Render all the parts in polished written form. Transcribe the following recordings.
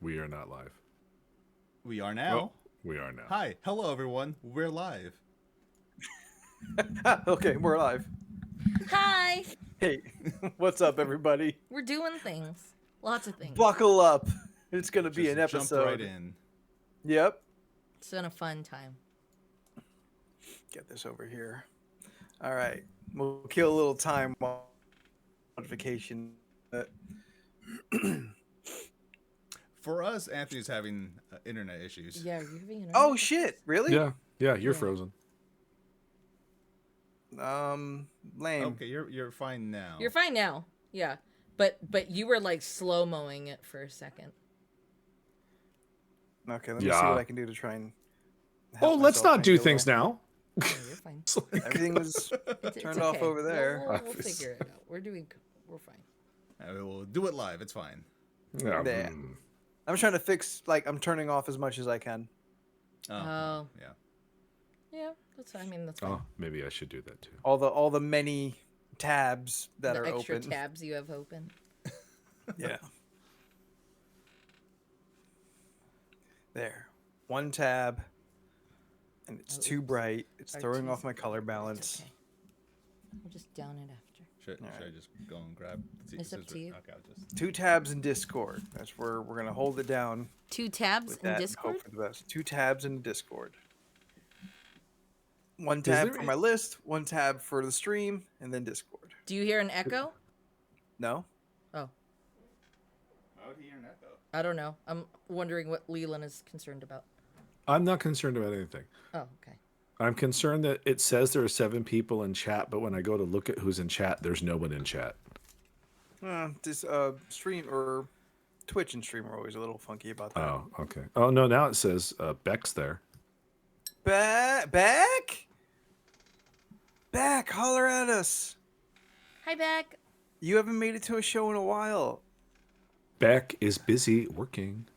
We are not live. We are now. Well, we are now. Hi. Hello, everyone. We're live. Okay, we're live. Hi! Hey, what's up, everybody? We're doing things. Lots of things. Buckle up. It's going to be Just an episode. jumped right in. Yep. It's been a fun time. Get this over here. All right. We'll kill a little time while notification. For us, Anthony's having internet issues. Yeah, you're having an Oh, shit. Really? Yeah, you're Yeah. frozen. Lame. Okay, you're fine now. You're fine now. Yeah. But you were like slow-mowing it for a second. Okay, let me see Yeah. what I can do to try and Oh, help let's myself not make do it a things little- now. Yeah, you're fine. Everything was It's turned off okay. over there. We'll figure it out. We're fine. We'll do it live. It's fine. Yeah. Yeah. I'm trying to fix, I'm turning off as much as I can. Oh. Yeah. Yeah, that's fine. I mean, that's fine. Oh, maybe I should do that too. All the many tabs that the are extra open. tabs you have open. Yeah. There. One tab. And it's Oh, too oops. bright. It's Or throwing two off my separate. color It's balance. okay. We'll just down it after. Should All I right. just go and grab? It's up to you. Okay, I'll just. 2 tabs in Discord. That's where we're gonna hold it down 2 tabs with in that. Discord? And hope for the best. 2 tabs in Discord. 1 there tab for my list, 1 tab for the stream, and then Discord. Do you hear an echo? No? Oh, How do you hear an echo? I don't know. I'm wondering what Leland is concerned about. I'm not concerned about anything. Oh, okay. I'm concerned that it says there are 7 people in chat, but when I go to look at who's in chat, there's no one in chat. This stream or Twitch and stream are always a little funky about that. Oh, okay. Oh no, now it says Beck's there. Back? Back, holler at us. Hi, Beck. You haven't made it to a show in a while. Beck is busy working.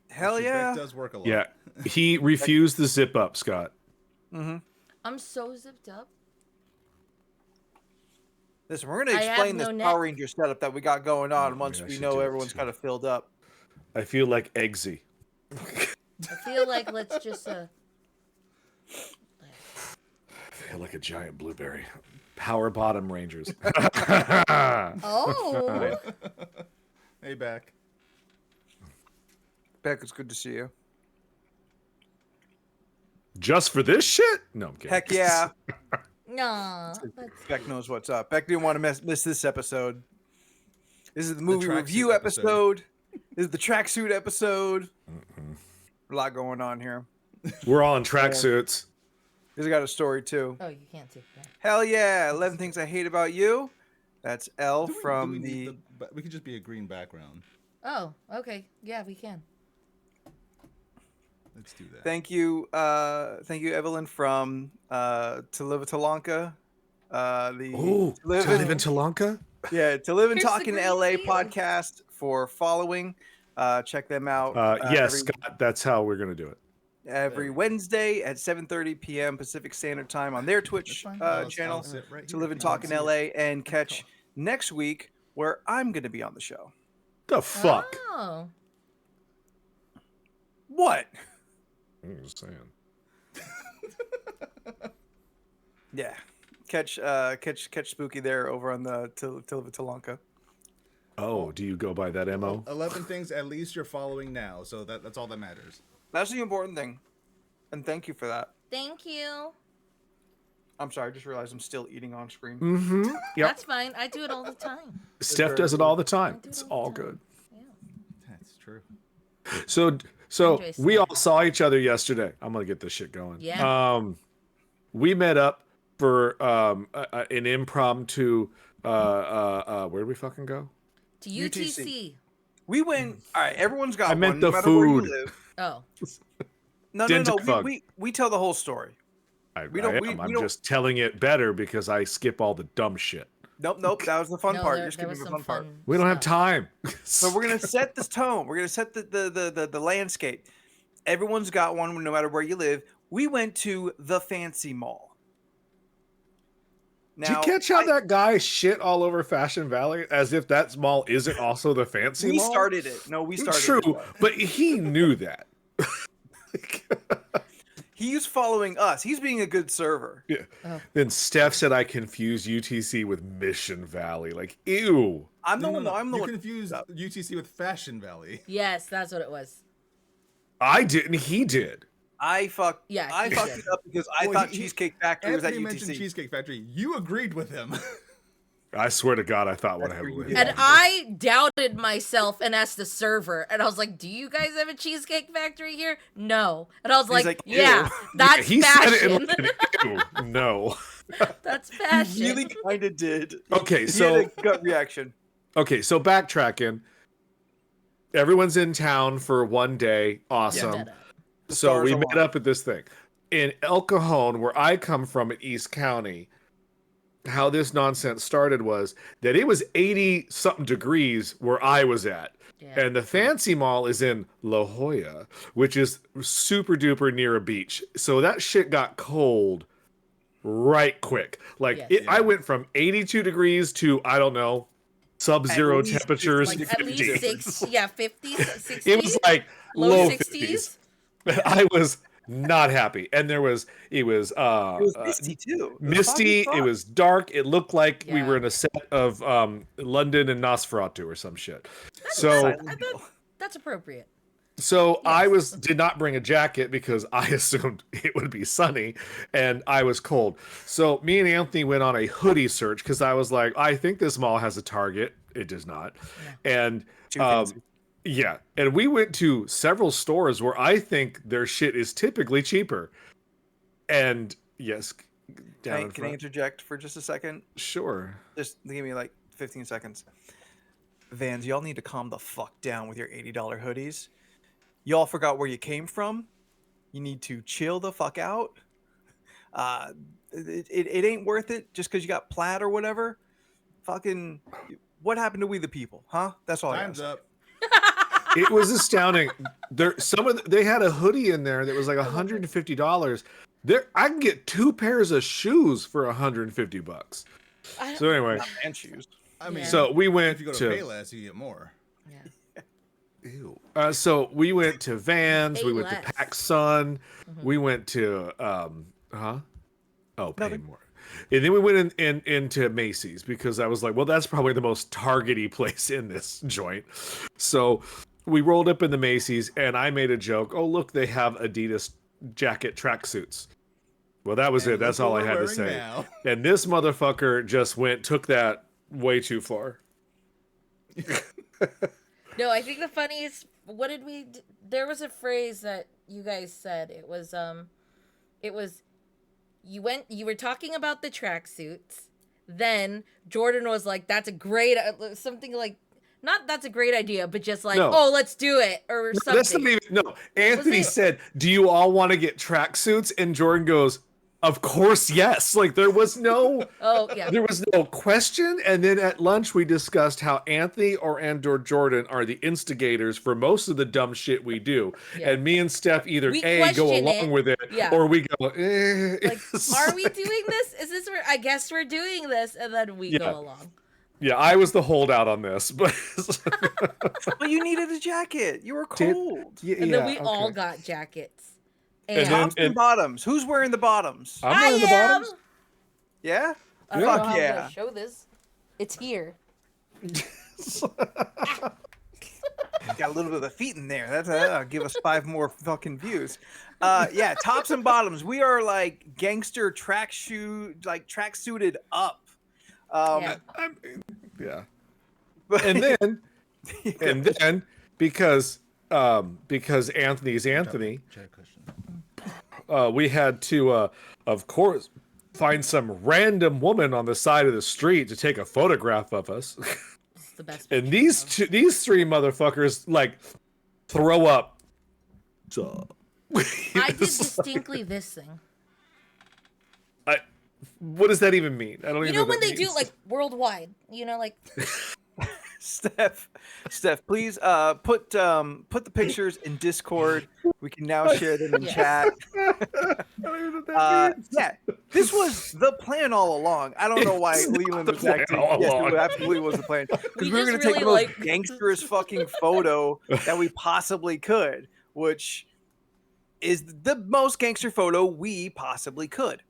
Hell Actually, yeah. Beck does work a lot. Yeah, he refused the zip up, Scott. Mm-hmm. I'm so zipped up. Listen, we're going I to have explain no this neck. Power Ranger setup that we got going on Oh, once maybe I we should know do it everyone's too. kind of filled up. I feel like Eggsy. I feel like let's just I feel like a giant blueberry. Power bottom Rangers. Oh. Hey, Beck. Beck, it's good to see you. Just for this shit? No, I'm kidding. Heck yeah. No. Beck knows what's up. Beck didn't want to miss this episode. This is the movie tracksuit review episode. episode. This is the tracksuit episode. A lot going on here. We're all in tracksuits. He's got a story too. Oh, you can't see that. Hell yeah! 11 Things I Hate About You. That's L Do we from need the. but we could just be a green background. Oh, okay. Yeah, we can. Let's do that. Thank you, Evelyn from To Live in Talanka. The Oh, to live in Talanka? Yeah, To Live and Here's the Talk in green LA field. podcast for following. Check them out. Yes, every, Scott, that's how we're going to do it. every Wednesday at 7:30 p.m. Pacific Standard Time on their That's Twitch fine. I'll channel. sit right To here Live if and you Talk don't in see LA it. and catch next week where I'm going to be on the show. The fuck? Oh. What? I'm just saying. Yeah, catch Spooky there over on the To Live in Talanka. Oh, do you go by that MO? 11 things at least you're following now, so that's all that matters. That's the important thing, and thank you for that. Thank you. I'm sorry, I just realized I'm still eating on screen. Mm-hmm. Yep. That's fine. I do it all the time. Steph very does it good. all the time. I do it It's all all the time. good. Yeah. That's true. So Enjoy we all snacks. saw each other yesterday. I'm gonna get this shit going. Yeah. We met up for an impromptu. Where did we fucking go? To UTC. UTC. We went. All right, everyone's got I meant one, the no matter where you food. live. Oh. No. Dintifug. We tell the whole story. We don't. I'm just telling it better because I skip all the dumb shit. Nope. That was the fun No, part. there, You're there skipping was the some fun part. fun We don't have stuff. time. So we're gonna set this tone. We're gonna set the landscape. Everyone's got one, no matter where you live. We went to the Fancy Mall. Now, Did you catch how that guy shit all over Fashion Valley as if that mall isn't also the fancy we mall? started it. No, we started True, it. though. but he knew that. He's following us. He's being a good server. Yeah. Oh. Then Steph said I confused UTC with Mission Valley. Like, ew. I'm the one. No. I'm the You one. confused UTC with Fashion Valley. Yes, that's what it was. I didn't. He did. I fucked. Yeah, I he fucked did. it up because I Well, thought he- Cheesecake Factory was at Anthony mentioned UTC. Cheesecake Factory. You agreed with him. I swear to God, I thought That's whatever. where you it did. And was. I doubted myself and asked the server, and I was like, "Do you guys have a Cheesecake Factory here?" No, and I was He's like, like, "Ew." "Yeah, that's he fashion. said it in like an ew. No. That's fashion." He really kind of did. Okay, He so had a gut reaction. okay, so backtracking. Everyone's in town for one day. Awesome. Dead up. So stars we met align. up at this thing in El Cajon, where I come from at East County. How this nonsense started was that it was 80 something degrees where I was at. Yeah. And the fancy mall is in La Jolla, which is super duper near a beach. So that shit got cold right quick. Like Yes. I went from 82 degrees to, I don't know, sub-zero At least temperatures. Like 50 at least 50. 50s, 60s. It was like low low 60s. 50s. I was not happy. And it was It was misty too. It was misty. foggy It was dark. It looked like we Yeah. were in a set of London and Nosferatu or some shit. That's So I Silent thought Hill. that's appropriate. so I Yes. did not bring a jacket because I assumed it would be sunny and I was cold. So me and Anthony went on a hoodie search because I was like, I think this mall has a Target. It does not. And Too fancy. yeah, and we went to several stores where I think their shit is typically cheaper. And yes, down in Can I front. interject for just a second? Sure. Just give me like 15 seconds. Vans, y'all need to calm the fuck down with your $80 hoodies. Y'all forgot where you came from. You need to chill the fuck out. It ain't worth it just because you got plaid or whatever. Fucking, what happened to we the people, huh? That's all I Time's got. up. It was astounding. They had a hoodie in there that was like $150. There, I can get 2 pairs of shoes for $150. I don't- So anyway, And shoes. I mean, Yeah. so we went if you go to to Payless, you get more. yeah. ew. So we went to Vans, we went to Payless. PacSun, Mhm. we went to pay Nothing. more. And then we went into Macy's because I was like, well, that's probably the most targety place in this joint. So we rolled up in the Macy's and I made a joke. Oh, look, they have Adidas jacket tracksuits. Well, that was And it. That's look all what I we're had to wearing say. now. And this motherfucker just took that way too far. No, I think the funniest. What did we? There was a phrase that you guys said. It was you were talking about the tracksuits. Then Jordan was like, "That's a great something like." Not that's a great idea, but just like, No. oh, let's do it or No, something. that's not even, no. Anthony it? said, "Do you all want to get tracksuits?" And Jordan goes, "Of course, yes." Like there was no Oh yeah. there was no question. And then at lunch we discussed how Anthony and/or Jordan are the instigators for most of the dumb shit we do. Yeah. And me and Steph either We go question along it. with it Yeah. or we go, eh. Like, are we doing this? Is this where I guess we're doing this, and then we Yeah. go along. Yeah, I was the holdout on this, but But you needed a jacket. You were Did- cold. yeah, And then we okay. all got jackets. And And, then- Tops and bottoms. Who's wearing the bottoms? I'm I wearing the am. bottoms. Yeah? I don't know Fuck how I'm yeah. gonna show this. It's here. Got a little bit of the feet in there. That'll give us 5 more fucking views. Yeah, tops and bottoms. We are like gangster track-suited up. Yeah. Yeah. But And then because Anthony's Anthony, Chair cushion. we had to of course find some random woman on the side of the street to take a photograph of us. It's the best. And picture these 3 motherfuckers like throw up. So I did distinctly this thing. what does that even mean? I don't You even know what when that they do means. like worldwide. You know, like Steph, please put the pictures in Discord. We can now share them in Yes. chat. I don't even know what that means. Yeah, this was the plan all along. I don't know why It's not Leland the was plan acting. all Yes, along. it absolutely was the plan. Because We we were just going to take really the most like- gangsterous fucking photo that we possibly could, which is the most gangster photo we possibly could.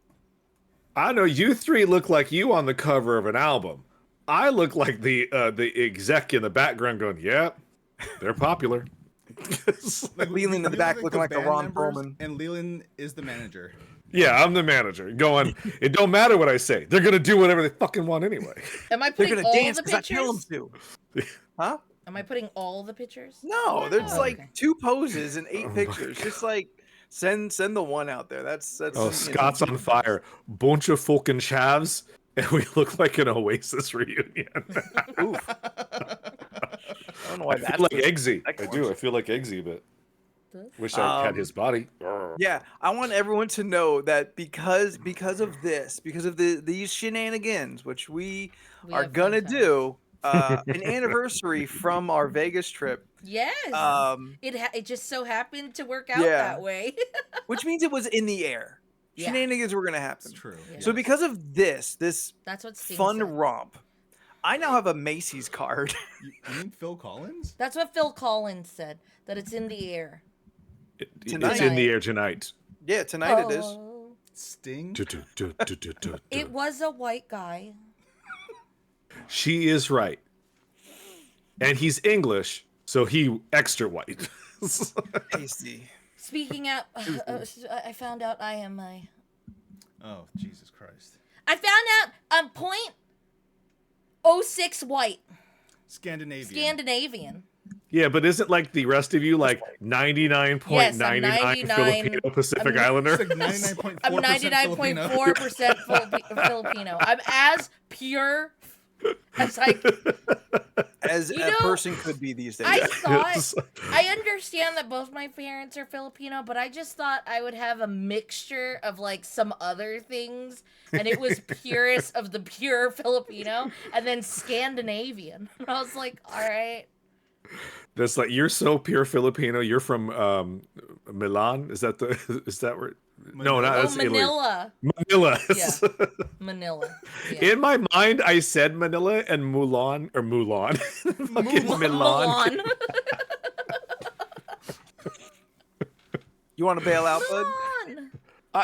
I know you three look like you on the cover of an album. I look like the exec in the background going, "Yep, they're popular." Like Leland in the back looking like a band Ron members, Perlman. and Leland is the manager. Yeah, I'm the manager. Going, it don't matter what I say. They're gonna do whatever they fucking want anyway. Am I They're putting going to all dance the because I tell them pictures? to. Huh? Am I putting all the pictures? No, there's Oh, like okay. 2 poses and 8 Oh my pictures. Just like send the one out there. That's Oh, you know. Scott's on fire. Bunch of fucking chavs, and we look like an Oasis reunion. Oof. I don't know why I that's feel like the Eggsy. I second do. one. I feel like Eggsy a bit. This? Wish I had his body. Yeah, I want everyone to know that because of this, because of these shenanigans, which we are have gonna fun times. do, an anniversary from our Vegas trip, Yes. It just so happened to work out yeah. that way. which means it was in the air. Yeah. Shenanigans were gonna happen. It's true. Yeah. So because of this That's what Sting fun said. romp, I now have a Macy's card. You mean Phil Collins? That's what Phil Collins said. That it's in the air. It's Tonight. in the air tonight. Yeah, tonight it is. Oh. Sting? It was a white guy. She is right. And he's English, so he extra white. Tasty. Speaking out, I found out I am a. Oh, Jesus Christ. I found out I'm .06 white, Scandinavian. Scandinavian. Yeah, but isn't like the rest of you like 99.99 Yes, I'm 99. Filipino Pacific I'm- Islander? It's like 99.4% I'm Filipino. 99.4% Filipino. I'm as pure as I. As You a know, person could be these days. I thought I understand that both my parents are Filipino, but I just thought I would have a mixture of like some other things, and it was purest of the pure Filipino, and then Scandinavian. And I was like, all right. That's like you're so pure Filipino. You're from Milan. Is that where? No, not Oh, that's Italy. Manila. Manila. Yeah. Manila. Yeah. In my mind, I said Manila and Mulan or Mulan. Fucking Milan. You want to bail out, bud? Milan.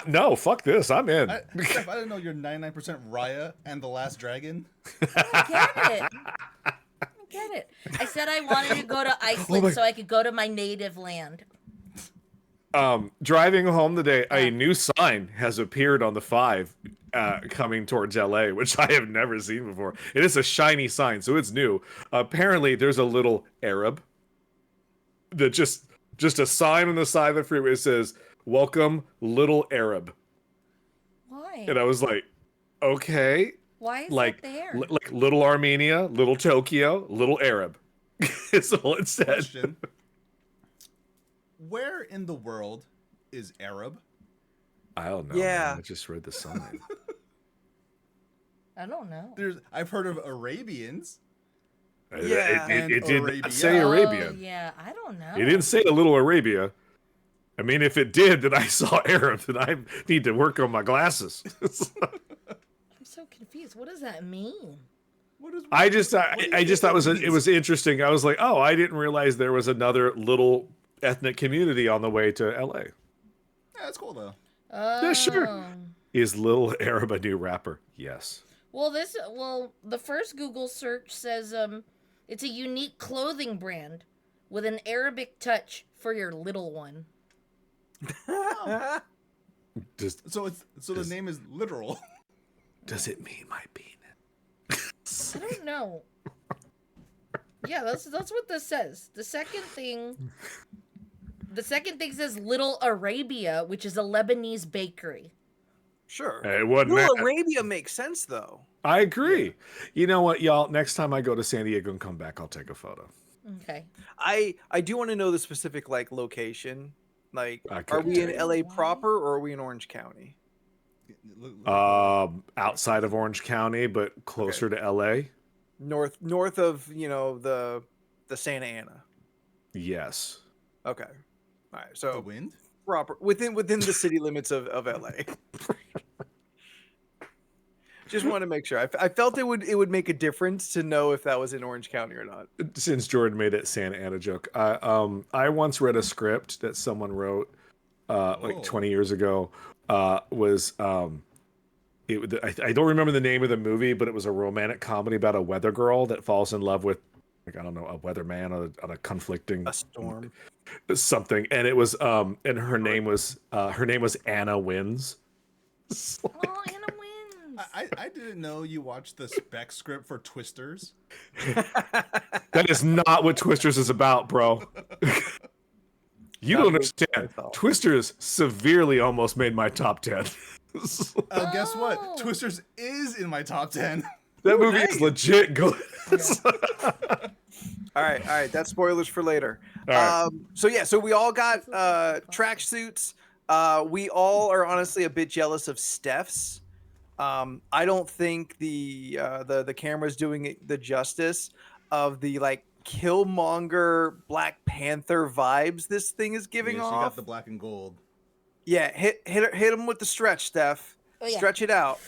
No, fuck this. I'm in. Steph, I didn't know you're 99% Raya and the Last Dragon. I get it. I said I wanted to go to Iceland so I could go to my native land. Driving home today, a new sign has appeared on the 5 coming towards LA, which I have never seen before. It is a shiny sign, so it's new. Apparently, there's a little Arab that just a sign on the side of the freeway that says, "Welcome, little Arab." Why? And I was like, okay. Why is Like, that there? like little Armenia, little Tokyo, little Arab. It's all it said. Question. Where in the world is Arab? I don't know. Yeah. Man. I just read the sign. I don't know. I've heard of Arabians. Yeah. It And did Arabia. not say Arabia. Oh, yeah, I don't know. It didn't say a little Arabia. I mean, if it did, then I saw Arab, then I need to work on my glasses. I'm so confused. What does that mean? What is? I just what do you thought think it was interesting. I was like, oh, I didn't realize there was another little ethnic community on the way to LA. Yeah, that's cool though. Yeah, sure. Oh. Is Little Arab a new rapper? Yes. Well, the first Google search says it's a unique clothing brand with an Arabic touch for your little one. Does The name is literal. does it mean my penis? I don't know. Yeah, that's what this says. The second thing says Little Arabia, which is a Lebanese bakery. Sure. It wasn't Little that. Arabia makes sense though. I agree. You know what, y'all? Next time I go to San Diego and come back, I'll take a photo. Okay. I do want to know the specific like location. Like, I are couldn't we tell in you. LA proper or are we in Orange County? Outside of Orange County, but closer to LA. north of the Santa Ana. Yes. Okay, all right. The So wind? proper within the city limits of LA. Just want to make sure. I felt it would make a difference to know if that was in Orange County or not. Since Jordan made that Santa Ana joke, I once read a script that someone wrote like 20 years ago. I don't remember the name of the movie, but it was a romantic comedy about a weather girl that falls in love with, like, I don't know, a weatherman on a conflicting A storm. something, and it was and her name was Anna Wins. Oh, Anna wins. I didn't know you watched the spec script for Twisters. That is not what Twisters is about, bro. You don't understand. Twisters severely almost made my top 10. Guess what? Oh. Twisters is in my top 10. That movie is legit good. All right. That's spoilers for later. All right. So we all got tracksuits. We all are honestly a bit jealous of Steph's. I don't think the camera's doing it the justice of the like Killmonger Black Panther vibes this thing is giving Yeah, she off. got the black and gold. Yeah, hit him with the stretch, Steph. Oh, yeah. Stretch it out.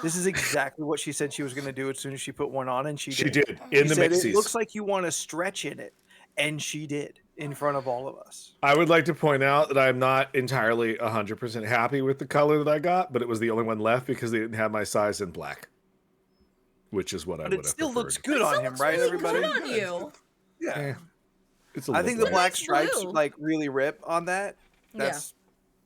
This is exactly what she said she was going to do as soon as she put one on, and she She did. did in She the said, Macy's. it looks like you want to stretch in it, and she did in front of all of us. I would like to point out that I'm not entirely 100% happy with the color that I got, but it was the only one left because they didn't have my size in black, which is what I But would it have still preferred. looks good It on still him, looks right, really everybody? good on you. Yeah. Eh, it's a I little think the bright. black Nice stripes blue. like really rip on that. That's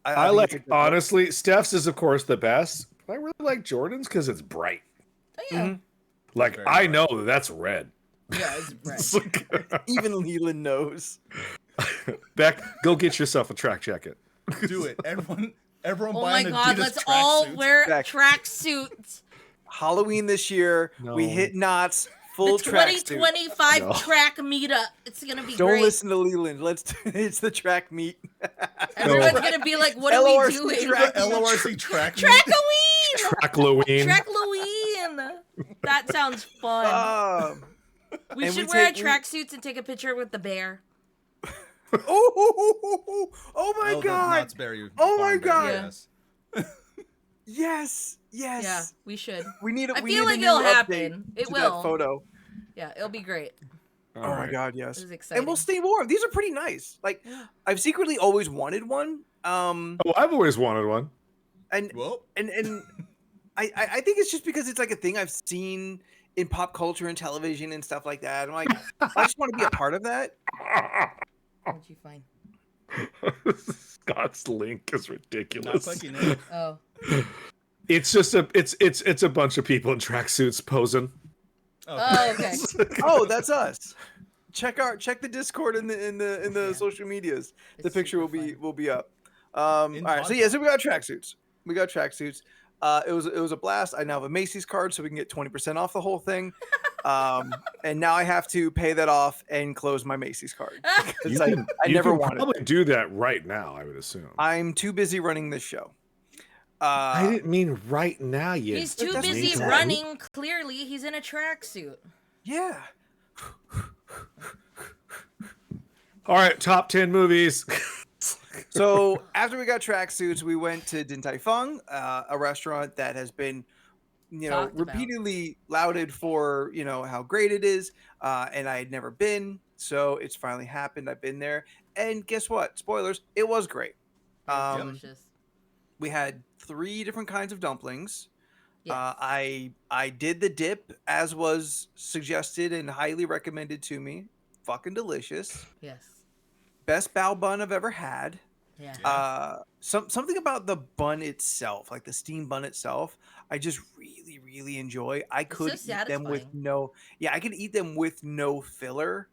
I think like, it's a good look. honestly, Steph's is of course the best. But I really like Jordan's because it's bright. Oh, yeah. Mhm. Like, Very I bright. know that's red. Yeah, it's red. It's like- Even Leland knows. Beck, go get yourself a track jacket. Do it. Everyone Oh buy my an god, Adidas let's all tracksuit. wear Back. tracksuits. Halloween this year, we No. hit Knott's The full tracksuit. 2025 No. track meetup. It's gonna be Don't great. listen to Leland. It's the track meet. Everyone's gonna be like, what are we LORC doing? track- LORC track meet. Track-a-ween! Trackloween. Track-loween! That sounds fun. We and should we wear our take- tracksuits and take a picture with the bear. Oh my the god! Knott's Berry Oh my Farm Bear, God. yes. Yes. Yeah, we should. We need. I we feel need like a new it'll update happen. It to will. That photo. Yeah, it'll be great. All Oh my right. god, yes. This is exciting. And we'll stay warm. These are pretty nice. Like Yeah. I've secretly always wanted one. Oh, I've always wanted one. And Well, I think it's just because it's like a thing I've seen in pop culture and television and stuff like that. I'm like, I just want to be a part of that. What'd you find? Scott's link is not ridiculous. clicking in. Oh. It's just it's a bunch of people in tracksuits posing. Oh, okay. Oh, that's us. Check the Discord in the Yeah. social medias. The It's picture super will fun. be up. All right. So yeah, so we got tracksuits. It was a blast. I now have a Macy's card, so we can get 20% off the whole thing. And now I have to pay that off and close my Macy's card. It's like I You never can wanted. probably do that right now, I would assume. I'm too busy running this show. I didn't mean right now yet. He's too That's busy what he running. Clearly, he's in a tracksuit. Yeah. All right, top 10 movies. So after we got tracksuits, we went to Din Tai Fung, a restaurant that has been, Talked about. repeatedly lauded for, how great it is. And I had never been, so it's finally happened. I've been there, and guess what? Spoilers, it was great. Delicious. We had 3 different kinds of dumplings. Yes. I did the dip as was suggested and highly recommended to me. Fucking delicious. Yes. Best bao bun I've ever had. Yeah. Something about the bun itself, like the steam bun itself, I just really, really enjoy. I could so eat them with satisfying. I could eat them with no filler,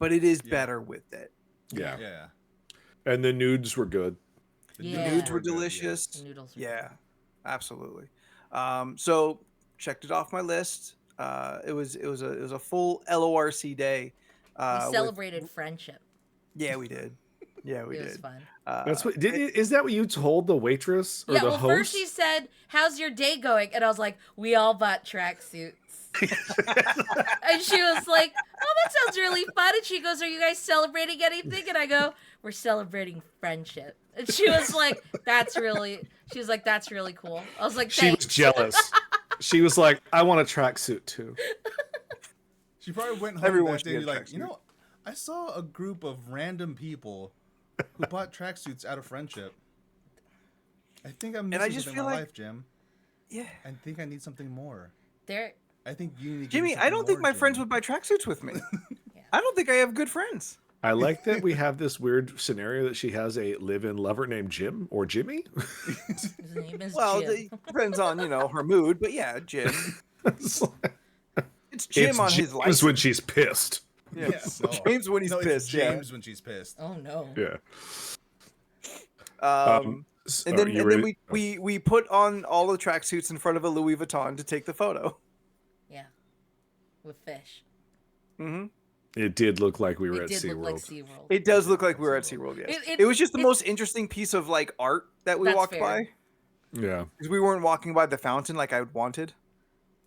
but it is Yeah. better with it. Yeah. Yeah. And the nudes were good. The Yeah. nudes were good, yeah. delicious. The noodles are Yeah, absolutely. So checked it off my list. It was a full LORC day. We with- celebrated friendship. Yeah, we did. Yeah, we It was did. fun. That's what is that what you told the waitress or Yeah, the well, host? first he said, "How's your day going?" And I was like, "We all bought tracksuits." And she was like, "Oh, that sounds really fun." And she goes, "Are you guys celebrating anything?" And I go, "We're celebrating friendship." And she was like, "That's really." She was like, "That's really cool." I was like, She was "Thanks." jealous. She was like, I want a tracksuit too. She probably went home Everyone that should day get and a like, you tracksuit. know, I saw a group of random people who bought tracksuits out of friendship. I think I'm I missing just something in feel my like- life, Jim. Yeah. I think I need something more. There, I think you need to give me Jimmy, I something don't think more, my friends Jim. would buy tracksuits with me. Yeah. I don't think I have good friends. I like that we have this weird scenario that she has a live-in lover named Jim or Jimmy. his name is Well, Jim. it depends on, her mood, but yeah, Jim. It's It's Jim on his James license. when she's pissed. Yeah. No. James when he's No, pissed, it's James when she's pissed. Oh no. Yeah. yeah. Are And then you ready? we put on all the tracksuits in front of a Louis Vuitton to take the photo. Yeah. With fish. Hmm It did look like we were It at did look like SeaWorld. SeaWorld. It does look like we were at SeaWorld, yes. It- It was just the it- most interesting piece of like art that we That's walked fair. by. Yeah. Because we weren't walking by the fountain like I wanted.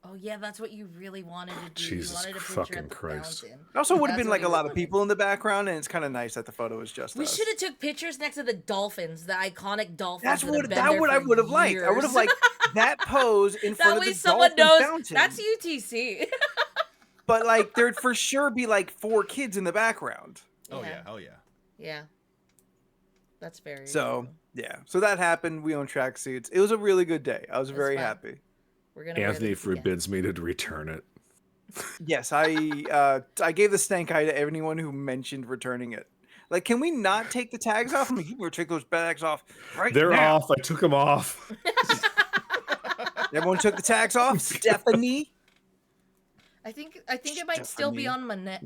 Oh yeah, that's what you really wanted to do. Jesus you wanted a picture fucking at the Christ. fountain. It also would have That's been what like you a lot of wanted. people in the background, and it's kind of nice that the photo was just We us. should have took pictures next to the dolphins, the iconic dolphins. That's that what have been that there what I for would have liked. I would have years. liked that pose in front That of way the someone dolphin knows fountain. that's UTC. But like there'd for sure be like 4 kids in the background. Oh Yeah. yeah, oh yeah. Yeah. That's very So true. yeah, so that happened. We own tracksuits. It was a really good day. I was It's very fun. happy. We're gonna wear Anthony these again. forbids me to return it. Yes, I gave the stank eye to anyone who mentioned returning it. Like, can we not take the tags off? I mean, you better take those bags off right They're now. off. I took them off. Everyone took the tags off. Stephanie. I think it might still be Stephanie. on my neck.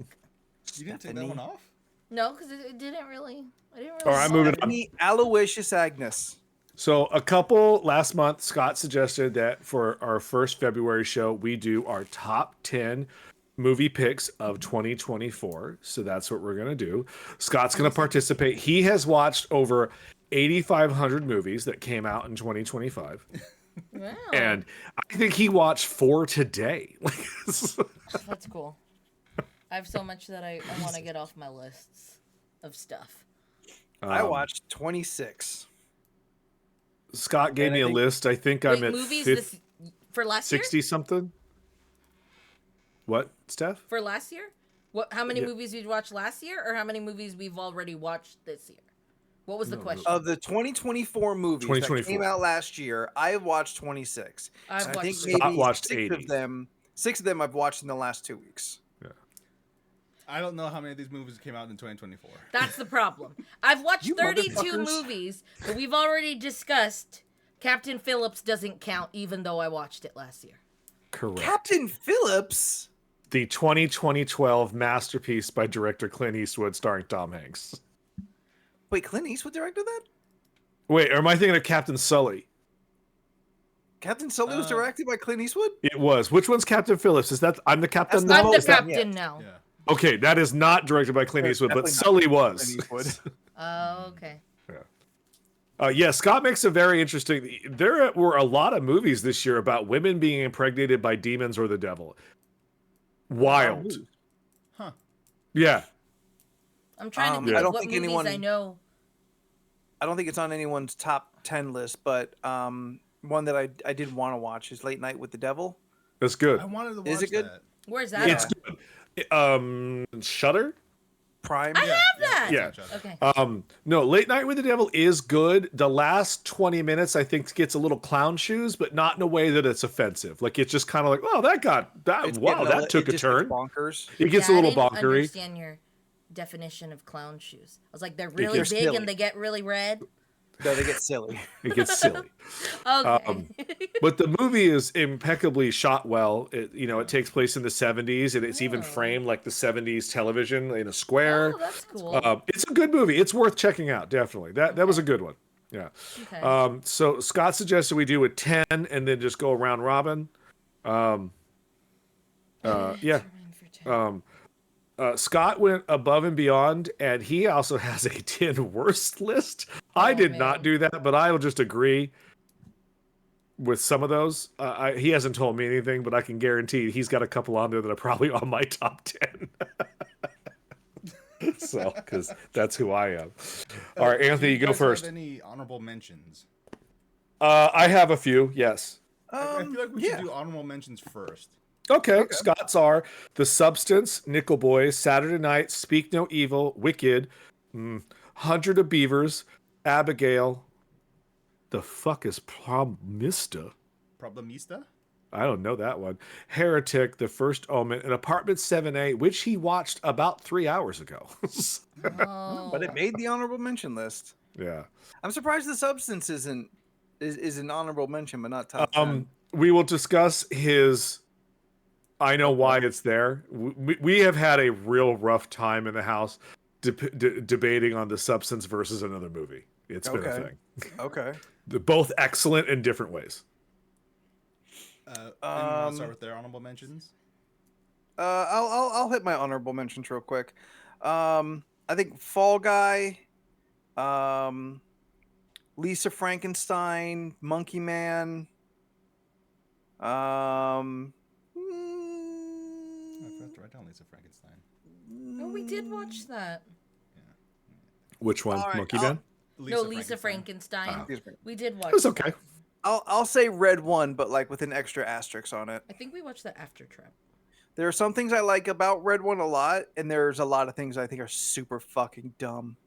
You didn't take that one off? No, because it didn't really. I didn't really. All right, see moving it. on. Stephanie Aloysius Agnes. So a couple last month, Scott suggested that for our first February show, we do our top 10 movie picks of 2024. So that's what we're going to do. Scott's going to participate. He has watched over 8,500 movies that came out in 2025. Wow. And I think he watched 4 today. That's cool. I have so much that I want to get off my lists of stuff. I watched 26. Scott gave And me I a think- list. I think Wait, I'm at movies 50, for last year? 60 something. What, Steph? For last year? What? How many Yeah. movies we watched last year, or how many movies we've already watched this year? What was the No, no. question? Of the 2024 movies that 2024. came out last year, I watched 26. I've And I watched think three. maybe Scott watched 6 80. of them. 6 of them I've watched in the last 2 weeks. I don't know how many of these movies came out in 2024. That's the problem. I've watched You 32 motherfuckers. movies, but we've already discussed Captain Phillips doesn't count, even though I watched it last year. Correct. Captain Phillips. The 2012 masterpiece by director Clint Eastwood starring Tom Hanks. Wait, Clint Eastwood directed that? Wait, or am I thinking of Captain Sully? Captain Sully was directed by Clint Eastwood? It was. Which one's Captain Phillips? Is that I'm the captain That's now? I'm the Is that- captain now. Yeah. Okay, that is not directed by Clint It's Eastwood, but definitely Sully not was. Clint Eastwood. Oh, okay. Yeah, Scott makes a very interesting. There were a lot of movies this year about women being impregnated by demons or the devil. Wild. Huh. Yeah. I'm trying to I think of don't what think movies anyone- I know. I don't think it's on anyone's top 10 list, but one that I did want to watch is Late Night with the Devil. That's good. I wanted to watch Is it good? that. Where's that? It's at? good. Shudder? Prime. I have that. Yeah. Okay. No, Late Night with the Devil is good. The last 20 minutes, I think, gets a little clown shoes, but not in a way that it's offensive. Like, it's just kind of like, oh, It's wow, getting that took it a just gets turn. bonkers. It gets Yeah, a I little didn't bonkery. understand your definition of clown shoes. I was like, they're really gets big silly. and they get really red. No, they get silly. It gets silly. Okay. But the movie is impeccably shot well. It takes place in the 70s, and it's even Oh. framed like the 70s television in a square. Oh, that's cool. It's a good movie. It's worth checking out, definitely. That was a good one. Yeah. Okay. So Scott suggested we do a 10 and then just go around robin. Yeah. Scott went above and beyond, and he also has a 10 worst list. I Oh, did not man. do that, but I will just agree. with some of those. He hasn't told me anything, but I can guarantee he's got a couple on there that are probably on my top 10. So, because that's who I am. All right, Anthony, you go guys first. Have any honorable mentions? I have a few, yes. I feel like we should do honorable mentions first. Okay. Scott's are The Substance, Nickel Boys, Saturday Night, Speak No Evil, Wicked, 100 of Beavers, Abigail. The fuck is Problemista? Problemista? I don't know that one. Heretic, The First Omen, and Apartment 7A, which he watched about 3 hours ago. Oh. But it made the honorable mention list. Yeah. I'm surprised The Substance is an honorable mention, but not top 10. We will discuss his. I know why it's there. We have had a real rough time in the house debating on The Substance versus another movie. It's been a thing. Okay. They're both excellent in different ways. Anyone want to start with their honorable mentions? I'll hit my honorable mentions real quick. I think Fall Guy, Lisa Frankenstein, Monkey Man. I forgot to write down Lisa Frankenstein. Oh, we did watch that. Which one? All right, Monkey Man? Lisa Frankenstein. We did watch. It was okay. that. I'll say Red One, but like with an extra asterisk on it. I think we watched that after Trap. There are some things I like about Red One a lot, and there's a lot of things I think are super fucking dumb.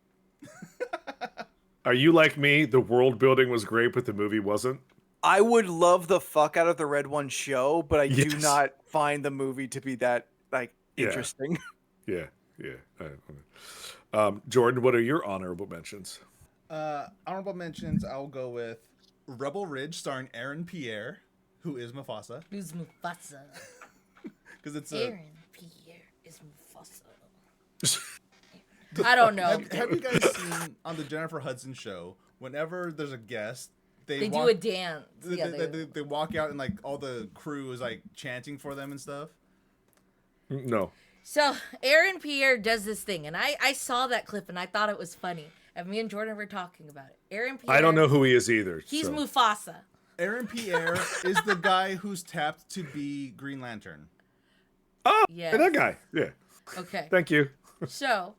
Are you like me? The world building was great, but the movie wasn't? I would love the fuck out of the Red One show, but I do Yes. not find the movie to be that like Yeah. interesting. Yeah. Jordan, what are your honorable mentions? Honorable mentions, I'll go with Rebel Ridge, starring Aaron Pierre, who is Mufasa. Who's Mufasa? Because it's Aaron Pierre is Mufasa. I don't know. Have you guys seen on the Jennifer Hudson show, whenever there's a guest, They do a dance. Yeah, they walk out and like all the crew is like chanting for them and stuff? No. So Aaron Pierre does this thing, and I saw that clip and I thought it was funny. And me and Jordan were talking about it. Aaron Pierre. I don't know who he is either. He's so. Mufasa. Aaron Pierre is the guy who's tapped to be Green Lantern. Oh, Yeah. that guy. Yeah. Okay. Thank you. So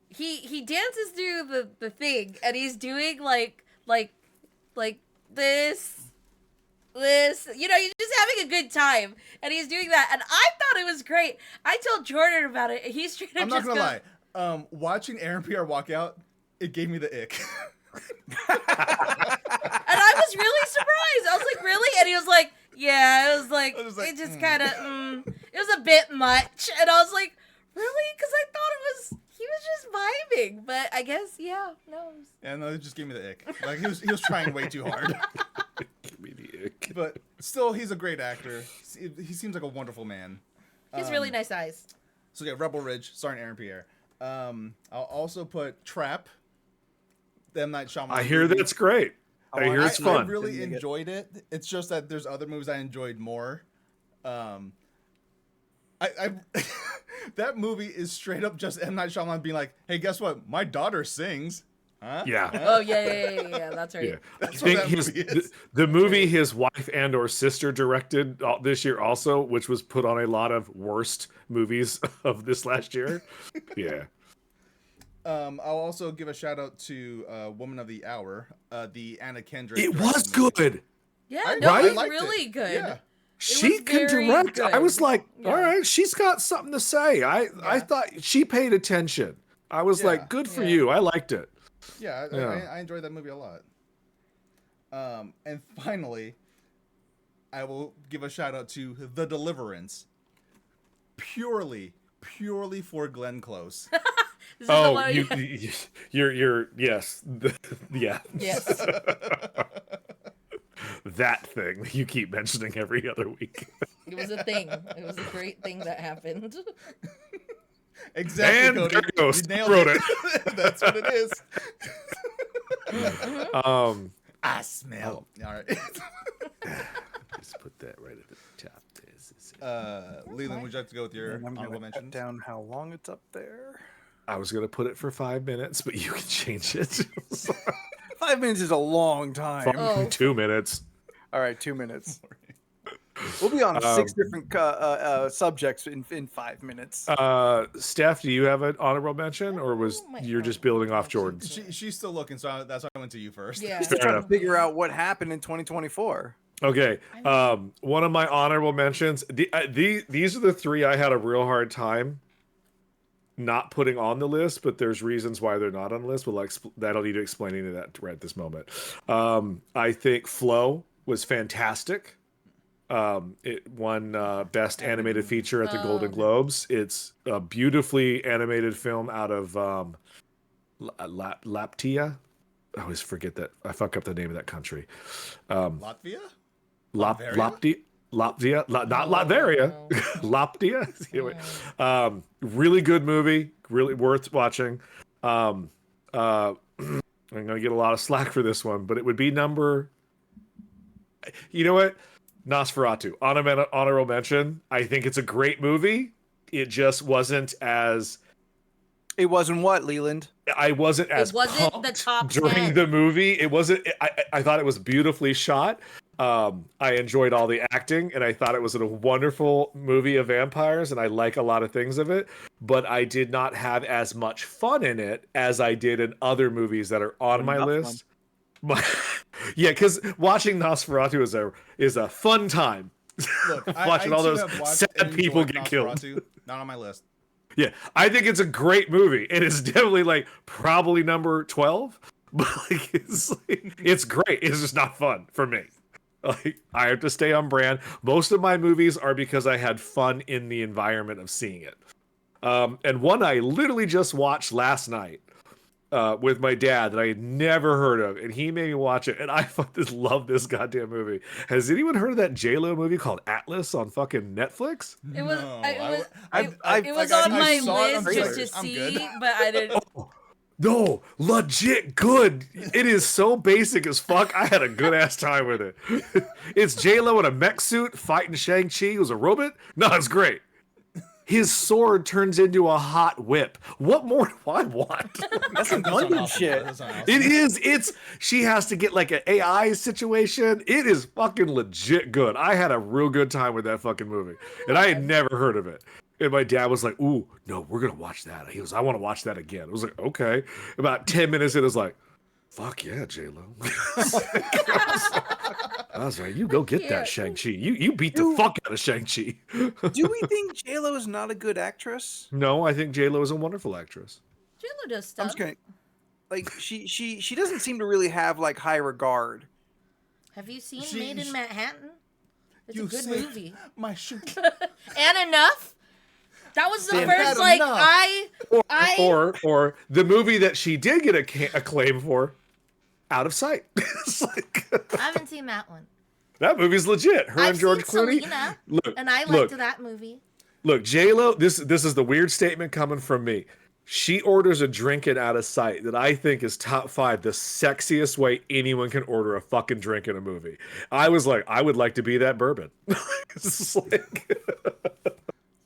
he dances through the thing, and he's doing like this. You know, he's just having a good time, and he's doing that, and I thought it was great. I told Jordan about it, and he's straight up I'm not just gonna goes, lie. Watching Aaron Pierre walk out, it gave me the ick. and I was really surprised. I was like, really? And he was like, yeah. It was like, it just kind of, it was a bit much, and I was like, really? Because I thought he was just vibing, but I guess, yeah, no. Yeah, no, it just gave me the ick. Like he was trying way too hard. Give me the ick. But still, he's a great actor. He seems like a wonderful man. He has really nice eyes. So yeah, Rebel Ridge, starring Aaron Pierre. I'll also put Trap. The M. Night Shyamalan. I hear movie. that's great. I hear it's I fun. really Didn't dig it. enjoyed it. It's just that there's other movies I enjoyed more. I that movie is straight up just M. Night Shyamalan being like, "Hey, guess what? My daughter sings." Huh? Yeah. Oh, yeah, that's right. Yeah. That's I think what that movie is. the movie his wife and or sister directed this year also, which was put on a lot of worst movies of this last year. Yeah. I'll also give a shout out to Woman of the Hour, the Anna Kendrick. It was directed movie. good. Yeah, I- no, I it was liked really it. good. Yeah. She was can very direct. good. I was like, Yeah. all right, she's got something to say. I thought she paid attention. I was Yeah. like, good for Yeah. you. I liked it. Yeah, Yeah. I enjoyed that movie a lot. And finally, I will give a shout out to The Deliverance, purely for Glenn Close. This is the Oh, one- you're yes, yeah. Yes. That thing you keep mentioning every other week. It was a thing. It was a great thing that happened. Exactly, And Cody. there it goes. You nailed Wrote it. That's what it is. I smell. All right. Just put that right at the top. Leland, would you like to go with your And I'm honorable gonna cut mentions? down how long it's up there. I was gonna put it for 5 minutes, but you can change it. 5 minutes is a long time. Oh. 2 minutes. All right, 2 minutes. We'll be on 6 different subjects in 5 minutes. Steph, do you have an honorable mention, or was you're just building off Jordan? She's still looking, so that's why I went to you first. Yeah. Just trying to figure out what happened in 2024. Okay. One of my honorable mentions. These are the 3 I had a real hard time not putting on the list, but there's reasons why they're not on the list. But like I don't need to explain any of that right at this moment. I think Flow was fantastic. It won Best Animated Feature at the Golden Globes. It's a beautifully animated film out of Latvia. I always forget that. I fuck up the name of that country. Latvia? Latvia, not Latveria, Latvia. Anyway, really good movie, really worth watching. I'm gonna get a lot of slack for this one, but it would be number. You know what? Nosferatu, honorable mention. I think it's a great movie. It just wasn't as. It wasn't what, Leland? I wasn't as It wasn't pumped the top during 10. the movie. It wasn't. I thought it was beautifully shot. I enjoyed all the acting, and I thought it was a wonderful movie of vampires, and I like a lot of things of it. But I did not have as much fun in it as I did in other movies that are on my list. Yeah, because watching Nosferatu is a fun time. Look, watching all those sad people get killed. Not on my list. Yeah, I think it's a great movie, and it's definitely like probably number 12. But like it's great. It's just not fun for me. Like I have to stay on brand. Most of my movies are because I had fun in the environment of seeing it. And one I literally just watched last night with my dad that I had never heard of, and he made me watch it, and I fucking love this goddamn movie. Has anyone heard of that J-Lo movie called Atlas on fucking Netflix? It was. No, It was on my list just to I'm see, good. but I didn't. No, legit good. It is so basic as fuck. I had a good ass time with it. It's J-Lo in a mech suit fighting Shang-Chi, who's a robot. No, it's great. His sword turns into a hot whip. What more do I want? That's some London shit. It is. She has to get like an AI situation. It is fucking legit good. I had a real good time with that fucking movie, and I had never heard of it. And my dad was like, "Ooh, no, we're gonna watch that." He goes, "I want to watch that again." I was like, "Okay." About 10 minutes in, it was like, "Fuck yeah, J-Lo." I was like, "You go get that Shang-Chi. You beat the fuck out of Shang-Chi." Do we think J-Lo is not a good actress? No, I think J-Lo is a wonderful actress. J-Lo does I'm stuff. just kidding. Like she doesn't seem to really have like high regard. Have you seen Made in Manhattan? It's a good saved movie. My shoe. And Enough. That was the Damn, first Enough. Or the movie that she did get acclaim for, Out of Sight. It's like, I haven't seen that one. that movie's legit. Her I've and George seen Clooney. Selena, Look, and I look, liked that movie. look, J-Lo. This is the weird statement coming from me. She orders a drink in Out of Sight that I think is top 5 the sexiest way anyone can order a fucking drink in a movie. I was like, I would like to be that bourbon. It's like,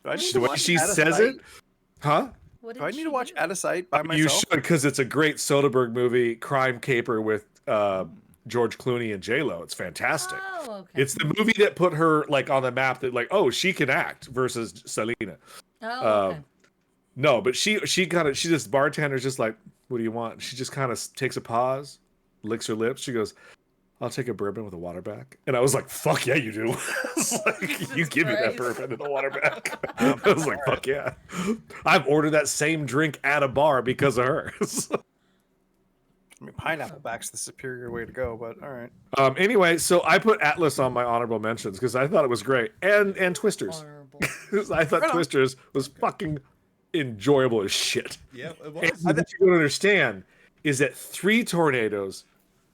the way she says it, huh? What did Do I need she to watch do? Out of Sight by myself? You should, because it's a great Soderbergh movie, crime caper with George Clooney and J-Lo. It's fantastic. Oh, okay. It's the movie that put her like on the map that like, oh, she can act versus Selena. Oh, okay. No, but she this bartender's just like, what do you want? She just kind of takes a pause, licks her lips. She goes, I'll take a bourbon with a water back. And I was like, fuck yeah, you do. It's like, you give me that Christ. bourbon and the water back. I was like, fuck yeah. I've ordered that same drink at a bar because of her. I mean, pineapple back's the superior way to go, but all right. Anyway, so I put Atlas on my honorable mentions because I thought it was great. And Twisters. Honorable. I thought Right on. Twisters was fucking enjoyable as shit. Yeah, it And was. what you don't understand is that 3 tornadoes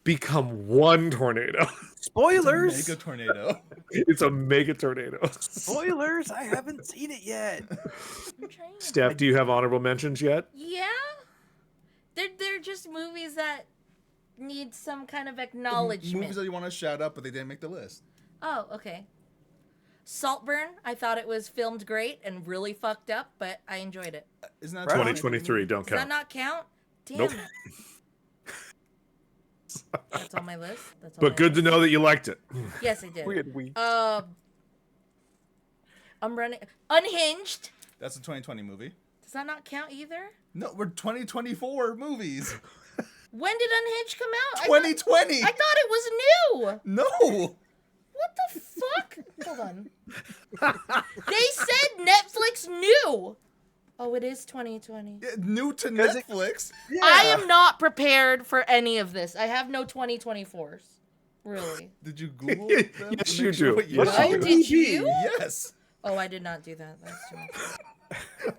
become 1 tornado. Spoilers! Mega tornado. It's a mega tornado. Spoilers! I haven't seen it yet. I'm trying to- Steph, do you have honorable mentions yet? Yeah. They're just movies that need some kind of acknowledgement. Movies that you want to shout out, but they didn't make the list. Oh, okay. Saltburn, I thought it was filmed great and really fucked up, but I enjoyed it. Isn't that Right on. 2023, don't Does that count. not count? Damn Nope. it. That's on my list. That's on But my good to list. know that you liked it. Yes, I did. Weird. We. I'm running Unhinged. That's a 2020 movie. Does that not count either? No, we're 2024 movies. When did Unhinged come out? 2020. I thought it was new. No. What the fuck? Hold on. They said Netflix new. Oh, it is 2020. Yeah, new to Netflix. I am not prepared for any of this. I have no 2024s. Really. Did you Google them? Yes, to you make sure do. what year Yes, it Oh, was? did you? Yes. Oh, I did not do that. That's too much.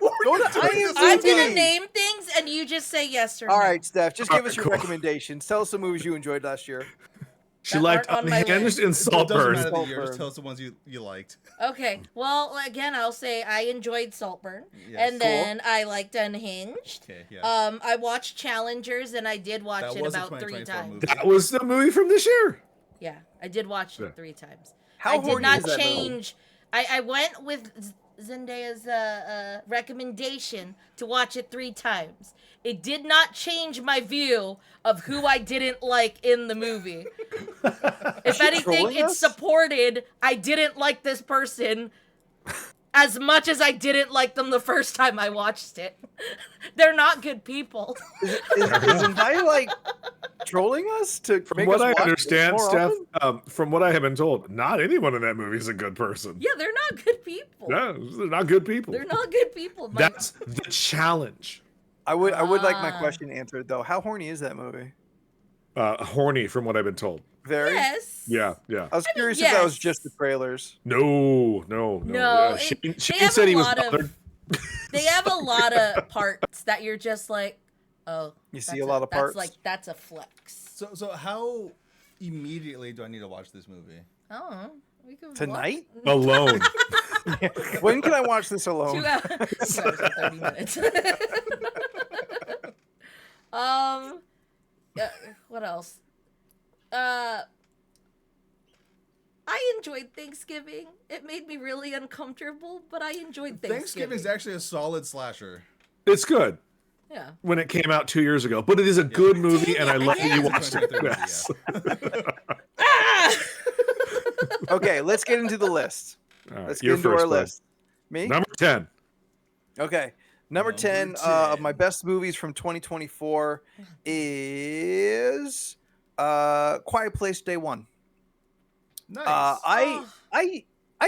What were you Go to doing this I'm movie? gonna name things and you just say yes or no. All right, Steph. Just give us your Cool. recommendations. Tell us some movies you enjoyed last year. She That liked aren't on my Unhinged list. and It doesn't Saltburn. matter the year. Saltburn. Just tell us the ones you liked. Okay. Well, again, I'll say I enjoyed Saltburn, Yes. and Cool. then I liked Unhinged. Okay, yeah. I watched Challengers, and I did watch That it was a about 3 2024 times. movie. That was the movie from this year. Yeah, I did watch Yeah. it 3 times. How I did horny not is that movie? change. I went with Zendaya's recommendation to watch it 3 times. It did not change my view of who I didn't like in the movie. If anything, trolling it us? supported I didn't like this person as much as I didn't like them the first time I watched it. They're not good people. Is Zendaya like trolling us to From make what us I watch understand, more Steph, often? from what I have been told, not anyone in that movie is a good person. Yeah, they're not good people. No, they're not good people. They're not good people. That's the challenge. I would like my Ah. question answered though. How horny is that movie? Horny, from what I've been told. Very. Yes. Yeah. I was I mean, curious if that was yes. just the trailers. No. No, Shane they Shane have said a he was lot of- bothered. They have a lot of parts that you're just like, oh. You see that's a lot of parts? That's a flex. So how immediately do I need to watch this movie? Oh, we could Tonight? Alone. When can I watch this alone? 2 hours, 2 hours and 30 minutes. What else? I enjoyed Thanksgiving. It made me really uncomfortable, but I enjoyed Thanksgiving. Thanksgiving's actually a solid slasher. It's good Yeah. when it came out 2 years ago, but it is a good movie, and I love that you It's a watched it. 2023 movie, Yes. Okay, let's get into the list. All right, Let's get you're into our first, bud. list. Me? Number 10. Okay. Number 10 of my best movies from 2024 is Quiet Place Day One. Nice. I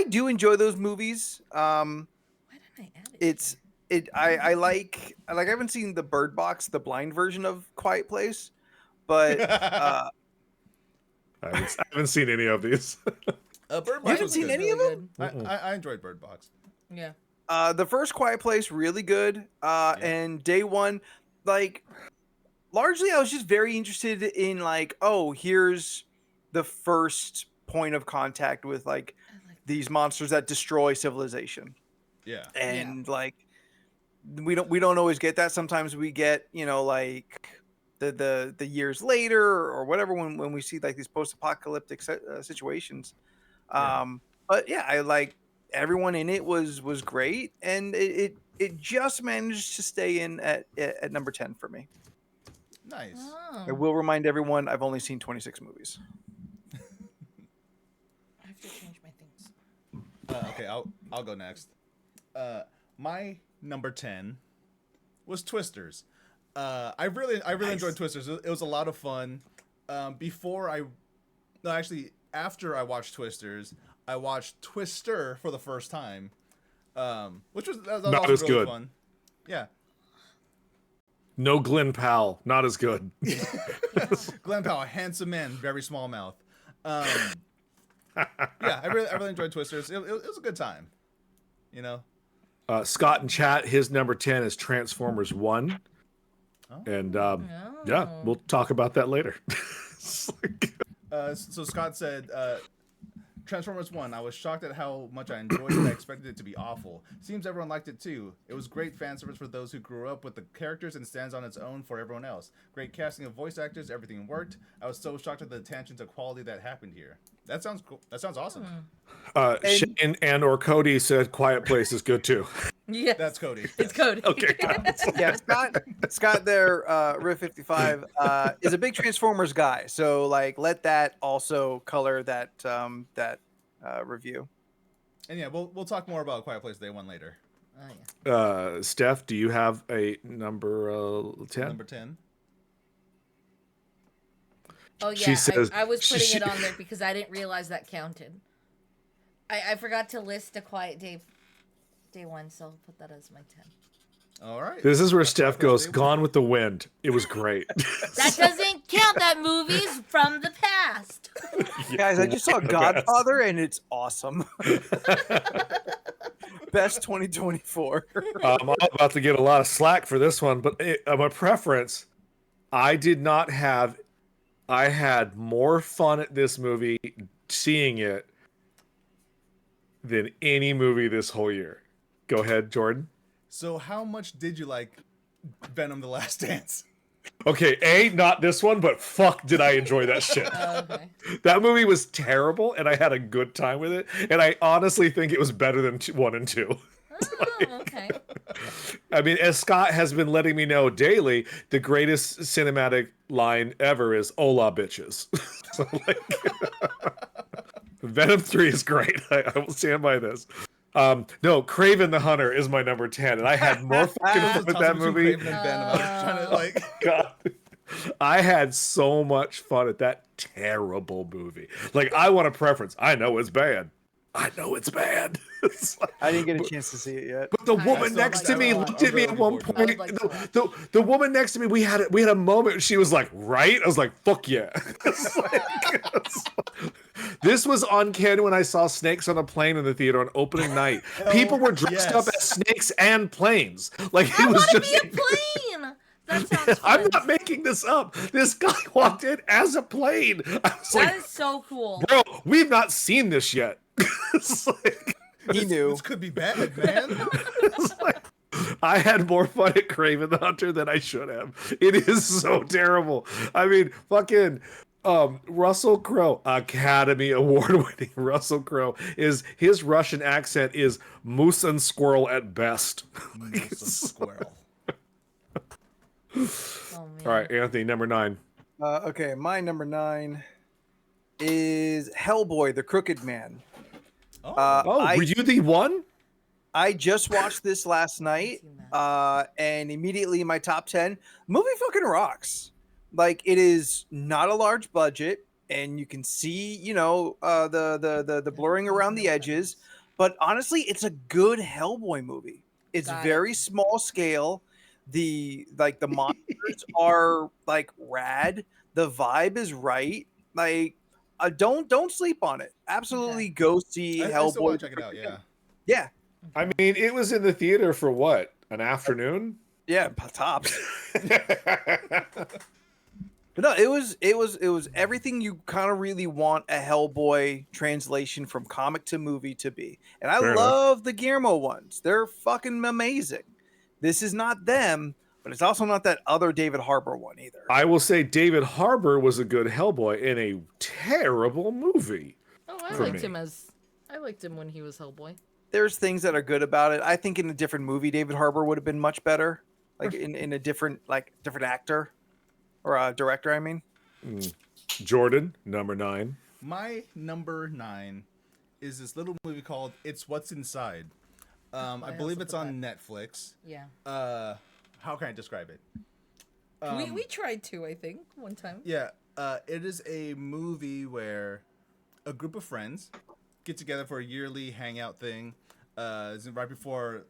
do enjoy those movies. Why didn't I add it? I haven't seen the Bird Box, the blind version of Quiet Place, but I haven't seen any of these. Bird Box you haven't was seen good. any of them? I enjoyed Bird Box. Yeah. The first Quiet Place really good, and Day One, like largely I was just very interested in like, oh, here's the first point of contact with like these monsters that destroy civilization. Yeah. And like we don't always get that. Sometimes we get, like the years later or whatever when we see like these post-apocalyptic situations. But yeah, I like everyone in it was great, and it just managed to stay in at number 10 for me. Nice. I Oh. will remind everyone I've only seen 26 movies. I have to change my things. Okay, I'll go next. My number 10 was Twisters. I really enjoyed Twisters. It was a lot of fun. After I watched Twisters, I watched Twister for the first time, which was that was Not also as really good. fun. Yeah, No Glenn Powell, not as good. Glenn Powell, handsome man, very small mouth. Yeah, I really enjoyed Twisters. It was a good time. Scott in chat, his number 10 is Transformers 1. Oh. And yeah, we'll talk about that later. So Scott said, Transformers 1, I was shocked at how much I enjoyed it. I expected it to be awful. Seems everyone liked it too. It was great fan service for those who grew up with the characters and stands on its own for everyone else. Great casting of voice actors, everything worked. I was so shocked at the attention to quality that happened here. That sounds cool. That sounds awesome. Shane and or Cody said Quiet Place is good too. Yes. That's Cody. It's Yes. Cody. Okay, got it. Yeah, Scott there, Riv 55, is a big Transformers guy. So like, let that also color that review. And yeah, we'll talk more about Quiet Place Day 1 later. Oh, yeah. Steph, do you have a number 10? Number 10. Oh She yeah, says- I was putting she- it on there because I didn't realize that counted. I forgot to list A Quiet Day 1, so I'll put that as my 10. All right. This is where That's Steph Quiet Place goes, Day 1. Gone with the Wind. It was great. That doesn't count. That movie's from the past. Guys, I just saw Godfather and it's awesome. Best 2024. I'm all about to get a lot of slack for this one, but my preference, I had more fun at this movie seeing it than any movie this whole year. Go ahead, Jordan. So how much did you like Venom: The Last Dance? Okay, not this one, but fuck did I enjoy that shit. Okay. That movie was terrible, and I had a good time with it, and I honestly think it was better than 1 and 2. Oh, okay. I mean, as Scott has been letting me know daily, the greatest cinematic line ever is "Hola, bitches." So, like, Venom 3 is great. I will stand by this. No, Kraven the Hunter is my number 10, and I had more fucking fun with that movie. Craven and Venom. I was trying to like. God. I had so much fun at that terrible movie. Like, I want a preference. I know it's bad. I know it's bad. It's like- I didn't get a chance to see it yet. but the I woman still next like to that me a lot. looked at me at one I point. would like to watch. The woman next to me, we had a moment. She was like, "Right?" I was like, "Fuck yeah!" It's like- this was uncanny when I saw snakes on a plane in the theater on opening night. People were dressed up yes. as snakes and planes. Like I it was want to just. be a plane. That sounds fun. I'm not making this up. This guy walked in as a plane. I was That like, is so cool. "Bro, we've not seen this yet." It's like, He knew. This could be bad, man. it's like, I had more fun at Kraven the Hunter than I should have. It is so terrible. I mean, fucking Russell Crowe, Academy Award winning Russell Crowe, is his Russian accent is moose and squirrel at best. Squirrel. Oh, man. All right, Anthony, number 9. Okay, my number 9 is Hellboy: The Crooked Man. Oh, Were you the one? I just watched this last night, and immediately in my top 10, movie fucking rocks. Like, it is not a large budget, and you can see, the blurring around the edges. But honestly, it's a good Hellboy movie. It's Got it. very small scale. The monsters are like rad. The vibe is right. Like, don't sleep on it. Absolutely, go see I Hellboy. still want to check it out. Yeah. Yeah, I mean, it was in the theater for what? An afternoon? yeah, tops. But no, it was everything you kind of really want a Hellboy translation from comic to movie to be. And I Fair enough. love the Guillermo ones. They're fucking amazing. This is not them, but it's also not that other David Harbour one either. I will say David Harbour was a good Hellboy in a terrible movie. Oh, I For liked me. him I liked him when he was Hellboy. There's things that are good about it. I think in a different movie, David Harbour would have been much better. Like in a different actor or a director, I mean. Jordan, number 9. My number 9 is this little movie called It's What's Inside. I believe also it's put on Netflix. Yeah. How can I describe it? we tried to, I think, one time. Yeah, it is a movie where a group of friends get together for a yearly hangout thing. It's right before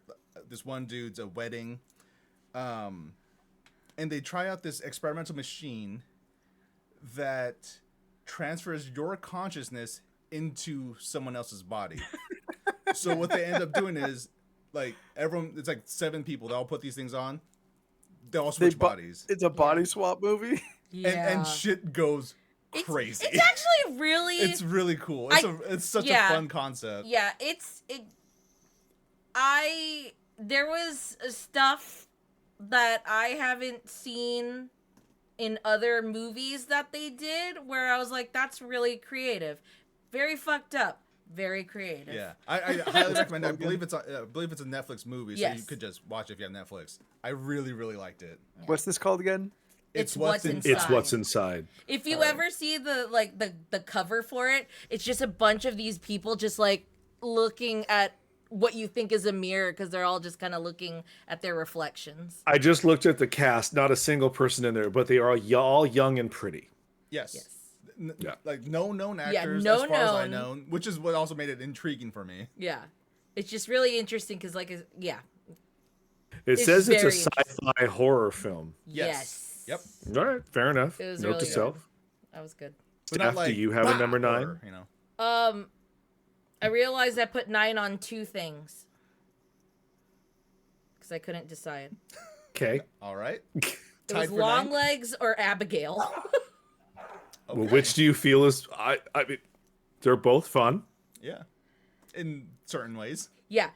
this one dude's a wedding. And they try out this experimental machine that transfers your consciousness into someone else's body. So what they end up doing is, like, everyone, it's like 7 people. They all put these things on. They all switch bodies. It's a body swap movie. Yeah. And shit goes It's- crazy. It's actually really. It's really cool. It's such a fun concept. Yeah, there was stuff that I haven't seen in other movies that they did where I was like, that's really creative. Very fucked up, Very creative. Yeah, I highly recommend it. I believe it's a Netflix movie, so you Yes. could just watch it if you have Netflix. I really, really liked it. What's this called again? It's What's Inside. It's what's inside. If you ever see the cover for it, it's just a bunch of these people just like looking at what you think is a mirror because they're all just kind of looking at their reflections. I just looked at the cast. Not a single person in there, but they are all young and pretty. Yes. Yes. Yeah. Like no known Yeah, actors no as far as I known. know, which is what also made it intriguing for me. Yeah. It's just really interesting because yeah. It It's says it's a very sci-fi horror film. Yes. Yep. All right, fair enough. It was Note really to good. self. That was good. But Steph, do you have a number 9? horror, you know. I realized I put 9 on 2 things because I couldn't decide. Okay. All right. It Tied was for 9? Longlegs or Abigail. Well, which do you feel is? I mean, they're both fun. Yeah. In certain ways. Yeah.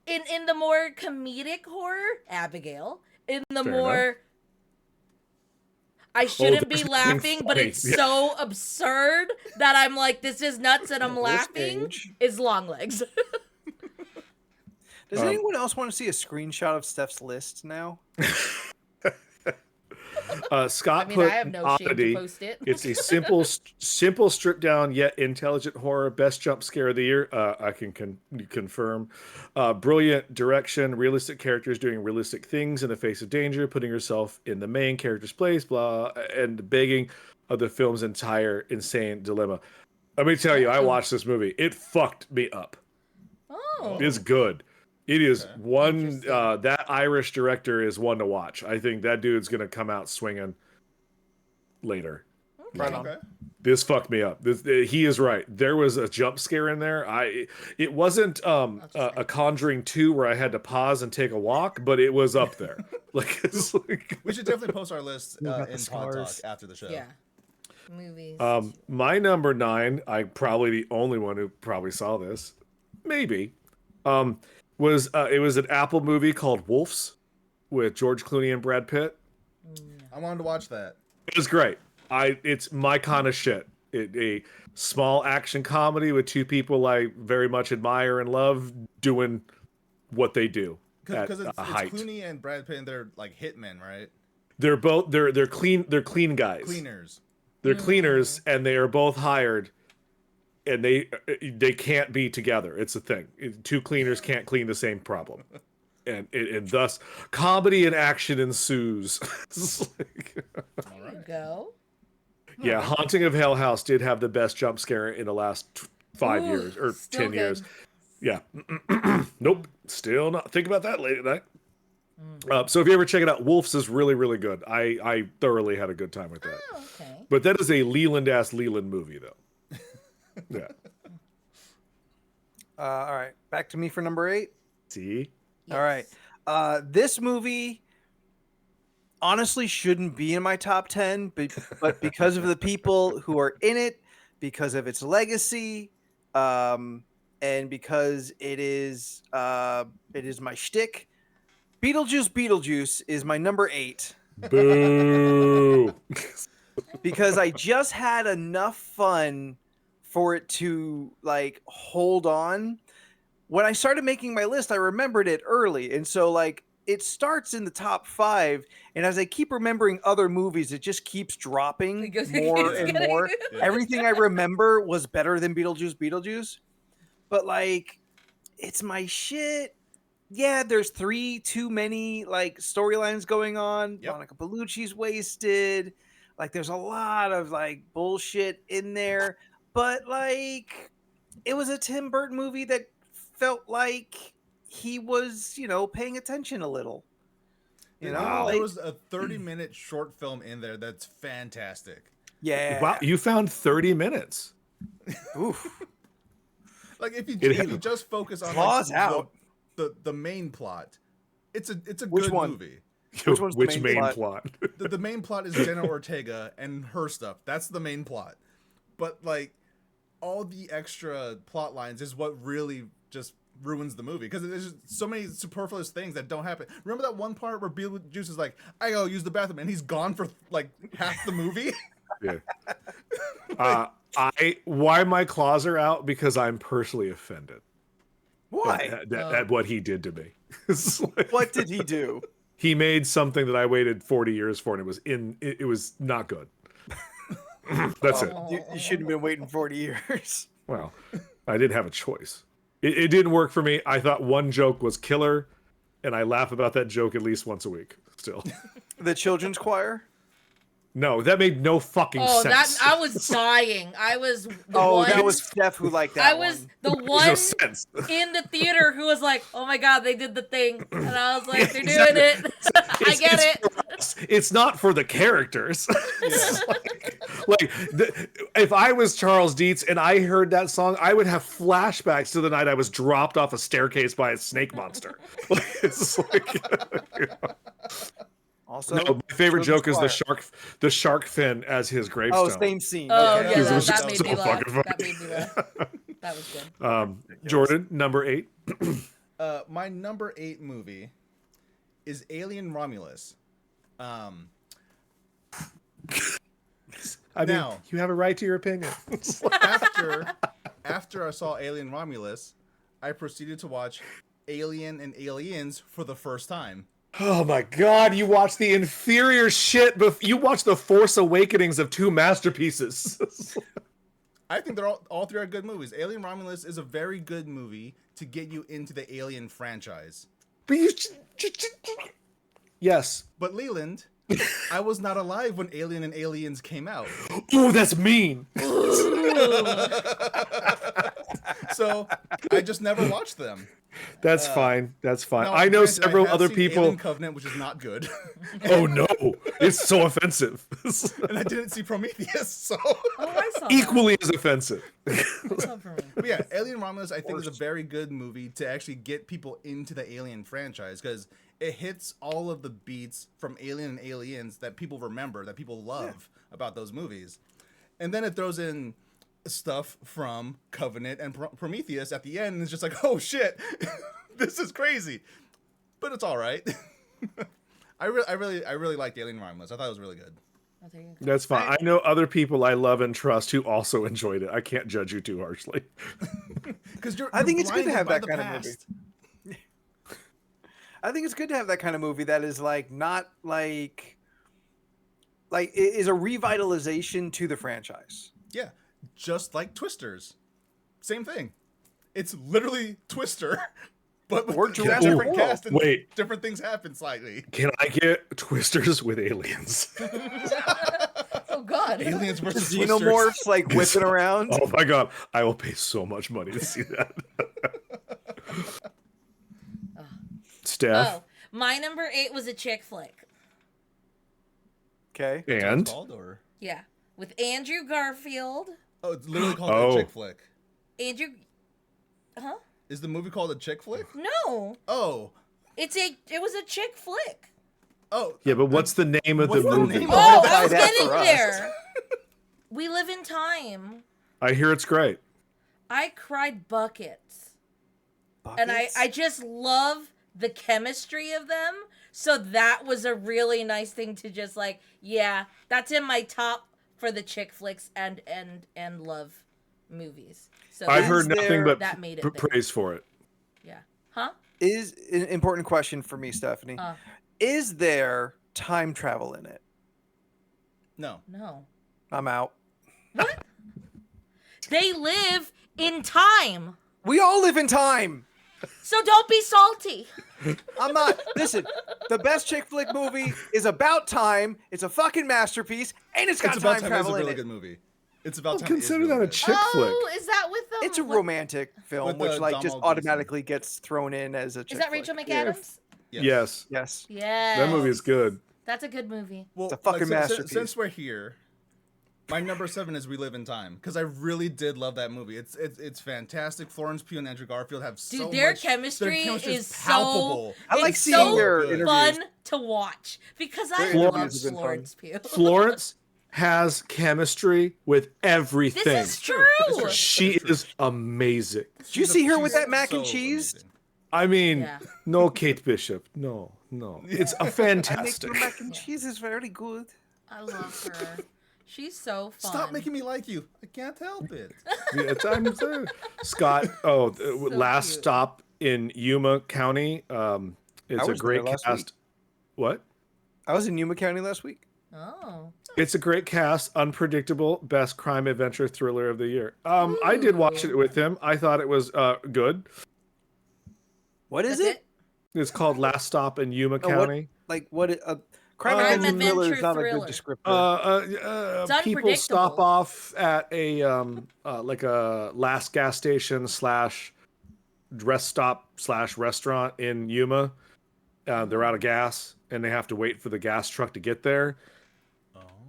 In the more comedic horror, Abigail. In the Fair more I shouldn't be there's laughing, nothing but funny. it's Yeah. so absurd that I'm like, this is nuts and I'm This laughing. page. Is Longlegs. Does anyone else want to see a screenshot of Steph's list now? Scott I mean, put I have no shame to Oddity. post it. It's a simple, stripped down yet intelligent horror. Best jump scare of the year. I can confirm. Brilliant direction. Realistic characters doing realistic things in the face of danger. Putting yourself in the main character's place. Blah, and begging of the film's entire insane dilemma. Let me tell you, I watched this movie. It fucked me up. Oh. It's good. It is one. Interesting. That Irish director is one to watch. I think that dude's gonna come out swinging later. Right on. Okay. This fucked me up. He is right. There was a jump scare in there. It wasn't a Conjuring 2 where I had to pause and take a walk, but it was up there. It's like We should definitely post our list in got the Pod Talk scars. after the show. Yeah. Movies. my number 9. I'm probably the only one who probably saw this. Maybe. Was it was an Apple movie called Wolves with George Clooney and Brad Pitt. I wanted to watch that. It was great. It's my kind of shit. A small action comedy with two people I very much admire and love doing what they do at Because a it's height. Clooney and Brad Pitt, and they're like hitmen, right? They're both they're clean guys. Cleaners. They're cleaners and they are both hired and they can't be together. It's a thing. Two cleaners can't clean the same problem. And thus comedy and action ensues. It's like- there you go. yeah, Haunting of Hell House did have the best jump scare in the last 5 Ooh, years or still 10 good. years. Yeah. Nope. Still not. Think about that late at night. So if you ever check it out, Wolves is really, really good. I thoroughly had a good time with that. Oh, okay. But that is a Leland movie, though. Yeah. All right, back to me for number 8. See? All right. This movie honestly shouldn't be in my top 10, but because of the people who are in it, because of its legacy, and because it is my shtick, Beetlejuice is my number 8 Boo. because I just had enough fun for it to like hold on. When I started making my list, I remembered it early. And so like it starts in the top 5. And as I keep remembering other movies, it just keeps dropping Because more it's and getting- more. Everything I remember was better than Beetlejuice. But like, it's my shit. Yeah, there's too many like storylines going on. Yep. Monica Bellucci's wasted. Like there's a lot of like bullshit in there. But like it was a Tim Burton movie that felt like he was, paying attention a little. There like, was a 30-minute short film in there that's fantastic. yeah. Wow, you found 30 minutes. Oof. Like if you It- just focus on Claws out. the main plot, it's a Which good one? movie. Which one's the main plot? plot? The main plot is Jenna Ortega and her stuff. That's the main plot. But like all the extra plot lines is what really just ruins the movie because there's just so many superfluous things that don't happen. Remember that one part where Beetlejuice is like, "I gotta use the bathroom," and he's gone for like half the movie. Yeah. Why my claws are out? Because I'm personally offended Why? at what he did to me. It's like- What did he do? He made something that I waited 40 years for, and it was not good. That's it. You shouldn't have been waiting 40 years. Well, I didn't have a choice. It didn't work for me. I thought one joke was killer, and I laugh about that joke at least once a week. Still, The children's choir? no, that made no fucking sense. I was dying. I was the Oh, one. that was Steph who liked that I was one. the Makes one no sense. in the theater who was like, "Oh my god, they did the thing," and I was like, "They're doing it. I get it." It's not for the characters. It's if I was Charles Dietz and I heard that song, I would have flashbacks to the night I was dropped off a staircase by a snake monster. It's like, you know. Also, No, my favorite children's joke is choir. the shark fin as his gravestone. Oh, same scene. Oh Okay. yeah, Because it was that just made so me laugh. fucking funny. That made me laugh. That was good. Jordan, number 8. My number 8 movie is Alien Romulus. I mean, Now- you have a right to your opinion. After I saw Alien Romulus, I proceeded to watch Alien and Aliens for the first time. Oh my god, you watched the inferior shit, you watched the Force Awakenings of 2 masterpieces. I think they're all 3 are good movies. Alien Romulus is a very good movie to get you into the Alien franchise. But you... Yes. But Leland, I was not alive when Alien and Aliens came out. Oh, that's mean. So I just never watched them. That's fine. That's fine. Now, I know granted, several have other seen people... Alien Covenant, which is not good. Oh no, it's so offensive. And I didn't see Prometheus, so... Oh, I saw Equally as offensive. that. For me. But yeah, Alien Romulus, I think, is a very good movie to actually get people into the Alien franchise, because it hits all of the beats from Alien and Aliens that people remember, that people love about those movies. And then it throws in stuff from Covenant and Prometheus at the end, and it's just like, oh shit, this is crazy. But it's all right. I really liked Alien Romulus. I thought it was really good. Oh, there you go. That's fine. I know other people I love and trust who also enjoyed it. I can't judge you too harshly. Because I think it's good to blinded have by that the kind of past. movie. I think it's good to have that kind of movie that is like not like it is a revitalization to the franchise. Yeah, just like Twisters. Same thing. It's literally Twister, but with Or a Jurassic different World. cast and Wait. different things happen slightly. Can I get Twisters with aliens? Oh god. Aliens versus Twisters. Xenomorphs like whipping around. Oh my god, I will pay so much money to see that. Steph, Oh, my number 8 was a chick flick. Okay. and It's called, or? Yeah, with Andrew Garfield. Oh, it's literally called Oh. a chick flick. Andrew. Huh? Is the movie called a chick flick? No, Oh. it was a chick flick. Oh. yeah, but what's the name of the What's the movie? name? Oh, Buy I was that getting for us. there. We Live in Time. I hear it's great. I cried buckets. And I just love the chemistry of them. So that was a really nice thing to just like, yeah, that's in my top for the chick flicks and love movies. So I've that's- heard nothing there- but that made it there. praise for it. Yeah. Huh? Is an important question for me, Stephanie. Is there time travel in it? No. No. I'm out. What? They live in time. We all live in time. So don't be salty. I'm not. Listen, the best chick flick movie is about time. It's a fucking masterpiece, and it's got It's About time Time is a travel in really it. good movie. It's About Time. Consider is that really a good. chick flick. Oh, is that with them? It's a what- romantic film, With, which like just Donald Gleason. automatically gets thrown in as a chick Is that flick. Rachel McAdams? Yes, Yes. Yes. that movie is good. That's a good movie. Well, It's a fucking masterpiece. Since we're here, my number 7 is We Live in Time, because I really did love that movie. It's fantastic. Florence Pugh and Andrew Garfield have Dude, so their much. chemistry is is palpable. I like it's seeing so their good. interviews. fun to watch because I Their love interviews have been fun. Florence Pugh. Florence has chemistry with everything. This is true. It's true. She is amazing. Did you see her with that mac and so cheese? amazing. I mean, Yeah. no Kate Bishop. No. It's a I make fantastic. your mac and cheese is very good. I love her. She's so fun. Stop making me like you. I can't help it. Yeah, I'm saying. Scott. Oh, last cute. stop in Yuma County. It's I a was great there last cast. week. What? I was in Yuma County last week. Oh. It's a great cast, unpredictable, best crime adventure thriller of the year. I did watch it with him. I thought it was good. What is That's it? It's called Last Stop in Yuma No, what- County. Like what? Crime Crime adventure thriller adventure is not a thriller. good descriptor. It's People stop unpredictable. off at a like a last gas station / rest stop / restaurant in Yuma. They're out of gas and they have to wait for the gas truck to get there.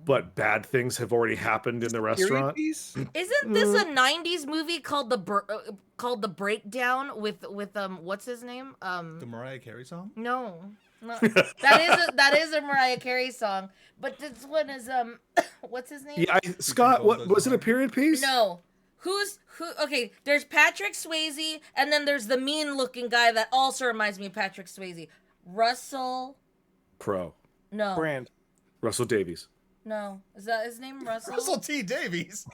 But bad things have already happened in the Period restaurant. piece? Isn't this a '90s movie called the Breakdown with what's his name? The Mariah Carey song? No, that is a Mariah Carey song. But this one is what's his name? Yeah, Scott, what was it? A period piece? No. Who? Okay, there's Patrick Swayze, and then there's the mean-looking guy that also reminds me of Patrick Swayze. Russell. Crowe. No. Brand. Russell Davies. No. Is that his name? Russell. Russell T. Davies.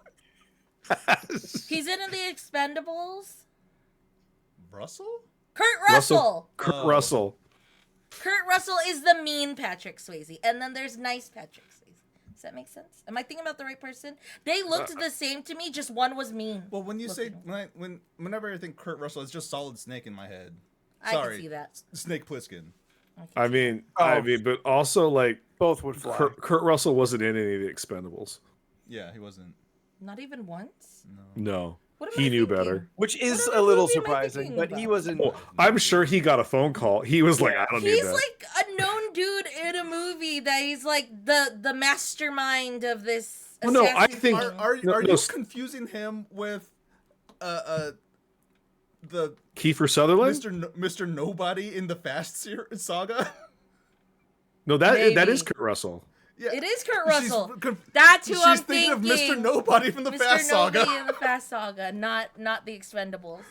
He's in The Expendables. Russell? Kurt Russell. Kurt Oh. Russell. Kurt Russell is the mean Patrick Swayze, and then there's nice Patrick Swayze. Does that make sense? Am I thinking about the right person? They looked the same to me, just one was mean. Well, when you say looking. whenever I think Kurt Russell, it's just Solid Snake in my head. I Sorry, can see that. Snake Plissken. I mean, but also like Both would fly. Kurt Russell wasn't in any of the Expendables. Yeah, he wasn't. Not even once. No, What am he I knew thinking? better. Which is What a little movie am I surprising, thinking but he about? wasn't. Well, I'm sure he got a phone call. He was like, I don't need He's that. like a known dude in a movie that he's like the mastermind of this. Well, no, I assassin think- thing. Are No, you no, confusing him with the Kiefer Sutherland? Mr. Nobody in the Fast saga? No, that Maybe. is Kurt Russell. Yeah, It is Kurt she's Russell. conf- That's who she's I'm thinking of thinking. Mr. Nobody from the Mr. Fast Nobody saga. in the Fast Saga, not the Expendables.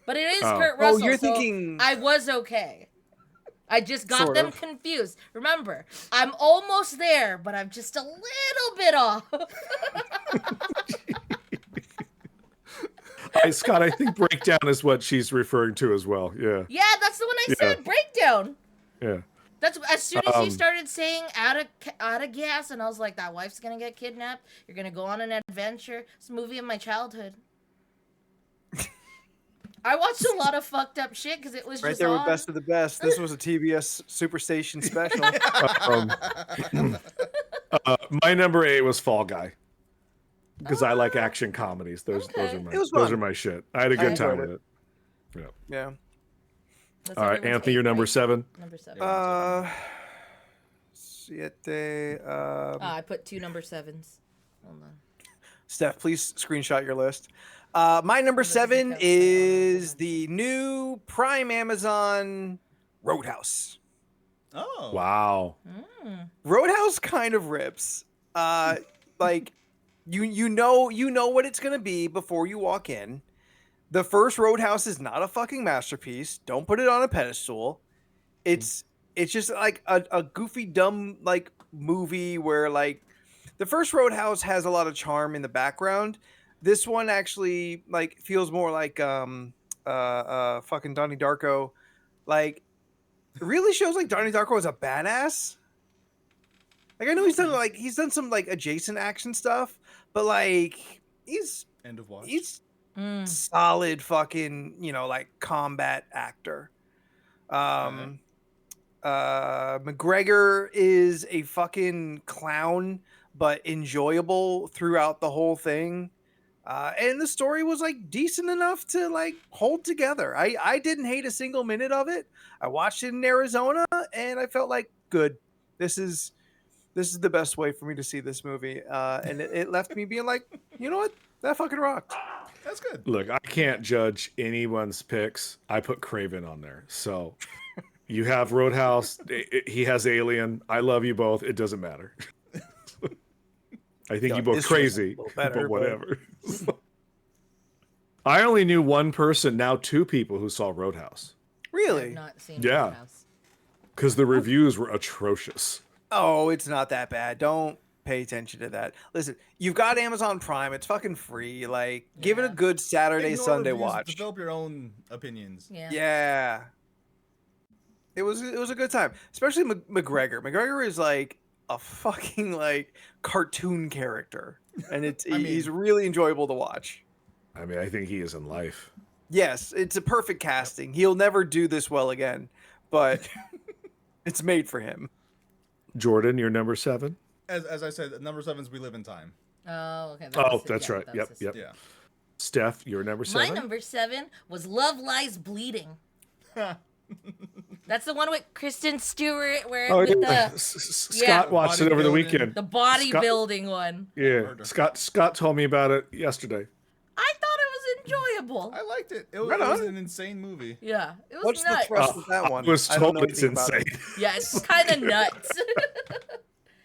But it is Oh. Kurt Oh, Russell. you're so thinking- I was okay. I just got Sort them of. confused. Remember, I'm almost there, but I'm just a little bit off. Scott, I think breakdown is what she's referring to as well. Yeah, Yeah, that's the one I said. Breakdown. yeah. That's as soon as you started saying out of gas, and I was like, that wife's gonna get kidnapped. You're gonna go on an adventure. It's a movie of my childhood. I watched a lot of fucked up shit because it was Right just there on. with Best of the Best. This was a TBS Superstation special. My number 8 was Fall Guy because I like action comedies. Those Okay. are my It was those fun. are my shit. I had a I good time enjoyed with it. Yeah. That's All right, everyone's Anthony, you're number right? 7. Number 7. Siete. I put 2 number 7s. Hold on. Steph, please screenshot your list. My number 7 is the new Prime Amazon Roadhouse. Oh. Wow. Roadhouse kind of rips. Like you know what it's gonna be before you walk in. The first Roadhouse is not a fucking masterpiece. Don't put it on a pedestal. It's just like a goofy, dumb like movie where like the first Roadhouse has a lot of charm in the background. This one actually like feels more like fucking Donnie Darko. Like it really shows like Donnie Darko is a badass. Like I know he's done some like adjacent action stuff, but like he's End of watch. solid fucking, like combat actor. McGregor is a fucking clown, but enjoyable throughout the whole thing. And the story was like decent enough to like hold together. I didn't hate a single minute of it. I watched it in Arizona and I felt like good. This is the best way for me to see this movie. And it left me being like, you know what? That fucking rocked. That's good. Look, I can't judge anyone's picks. I put Craven on there. So you have Roadhouse. He has Alien. I love you both. It doesn't matter. I think you both It's just crazy, a little better, but whatever. I only knew one person, now 2 people who saw Roadhouse Really? Not seen Yeah. Roadhouse. because the reviews were atrocious. Oh, it's not that bad. Don't pay attention to that. Listen, you've got Amazon Prime. It's fucking free. Like, give it a Yeah. good Saturday, Ignore Sunday reviews, watch. Develop your own opinions. Yeah. Yeah. It was a good time, especially McGregor. McGregor is like a fucking like cartoon character, and he's really enjoyable to watch. I mean, I think he is in life. Yes, it's a perfect casting. He'll never do this well again, but it's made for him. Jordan, you're number 7. As I said, number 7's We Live in Time. Oh, okay. That's right. that Yep, was yep. Yeah. Steph, you're number 7. My number 7 was Love Lies Bleeding. That's the one with Kristen Stewart, where Oh, with yeah. the Scott watched it over the Bodybuilding. weekend. the bodybuilding one. Yeah, Murder. Scott told me about it yesterday. I thought it was enjoyable. I liked it. It Right was on. an insane movie. Yeah, it was What's the nuts. thrust of that one? I was I don't know told it's anything about it. insane. Yeah, it's kind of nuts.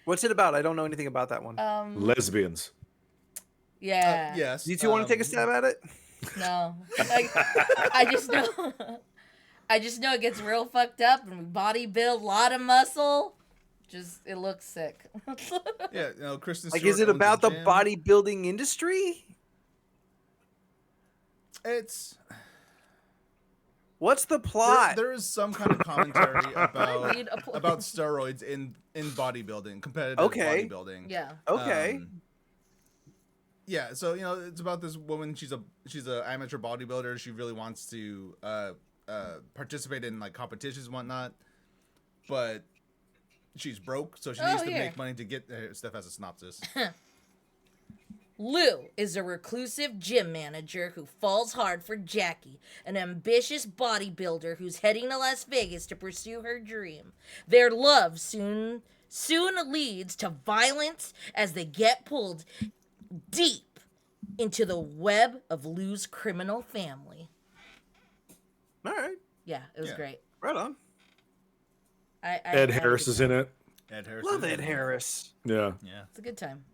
What's it about? I don't know anything about that one. Lesbians. Yeah. Yes. Do you two want to take a stab at it? No. I just know. I just know it gets real fucked up and body build, a lot of muscle. Just it looks sick. Yeah, Kristen Like, Stewart is it owns a about the gym. bodybuilding industry? It's What's the plot? there is some kind of commentary about Read a plot. about steroids in bodybuilding, competitive Okay. bodybuilding. Yeah. Okay. Yeah, so it's about this woman. She's a amateur bodybuilder. She really wants to participate in like competitions and whatnot, but she's broke, so she needs to here. make money to get. Steph has a synopsis. Lou is a reclusive gym manager who falls hard for Jackie, an ambitious bodybuilder who's heading to Las Vegas to pursue her dream. Their love soon leads to violence as they get pulled deep into the web of Lou's criminal family. All right. Yeah, it was Yeah. great. Right on. I Ed had a Harris good is time. in it. Ed Harris. Love Ed Harris. Yeah. Yeah, It's a good time.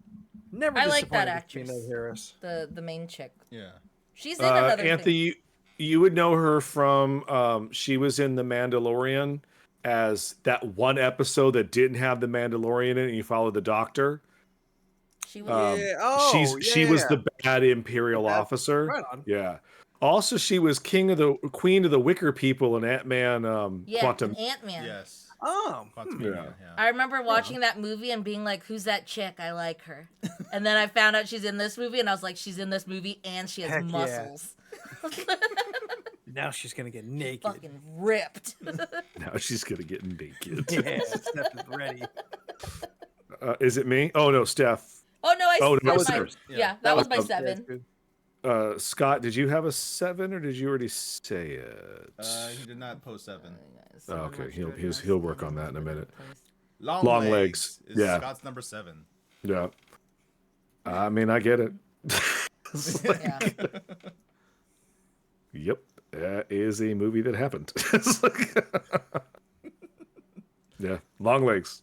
Never I like that disappointed with actress. Ed Harris. The main chick. yeah. She's in another Anthony, thing. you would know her from she was in The Mandalorian as that one episode that didn't have the Mandalorian in it, and you followed the Doctor. She was Yeah. Oh, she was yeah. the bad Imperial The bad- officer. Right on. Yeah. Also, she was Queen of the Wicker People in Ant-Man Quantum. Ant-Man. Yes. Oh. Quantum Yeah. Mania, I remember watching that movie and being like, who's that chick? I like her. And then I found out she's in this movie, and I was like, she's in this movie, and she has Heck yeah. muscles. Now she's gonna get naked. Fucking ripped. Now she's gonna get naked. Yeah, Steph is ready. Is it me? Oh no, Steph. Oh, no, I Oh, said that was my, yours. yeah, that was my was- 7. Scott, did you have a 7 or did you already say it? He did not post 7. Oh, okay, he'll work on that in a minute. Long, Long legs. Legs, Is yeah. Scott's number 7. Yeah. I mean, I get it. It's like, Yeah. Yep, that is a movie that happened. It's like- yeah, Long Legs.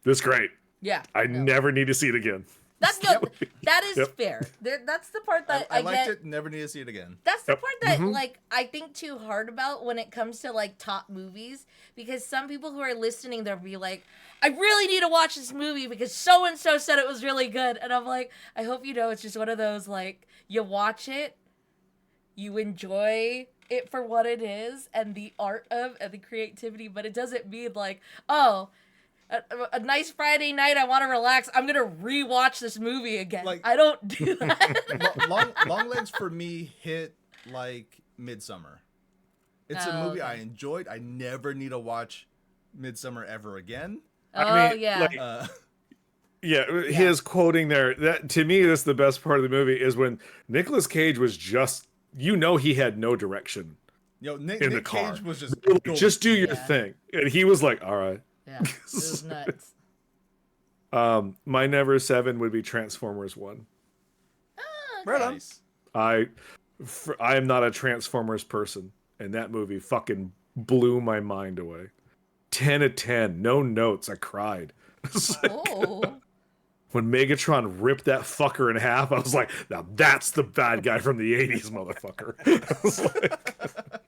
That's great. Yeah. I no. never need to see it again. That's no, that is Yep. fair. That's the part that I I liked get. it. Never need to see it again. That's the Yep. part that Mhm. like I think too hard about when it comes to like top movies, because some people who are listening, they'll be like, I really need to watch this movie because so and so said it was really good, and I'm like, I hope you know it's just one of those like you watch it, you enjoy it for what it is and the art of and the creativity, but it doesn't mean like, oh, a nice Friday night, I want to relax, I'm gonna rewatch this movie again. Like- I don't do that. Long Legs for me hit like Midsummer. It's a Oh, movie I okay. enjoyed. I never need to watch Midsummer ever again. Oh mean, yeah. like- Uh, Yeah, his quoting there, that to me, that's the best part of the movie is when Nicolas Cage was just, he had no direction. Nick In the car. Cage was just Like, going. just do your Yeah. thing. And he was like, all right. Yeah, it was nuts. My number 7 would be Transformers 1. Right on. Nice. I am not a Transformers person, and that movie fucking blew my mind away. 10 of 10, no notes. I cried. Oh, When Megatron ripped that fucker in half, I was like, now that's the bad guy from the 80s, motherfucker. I was like,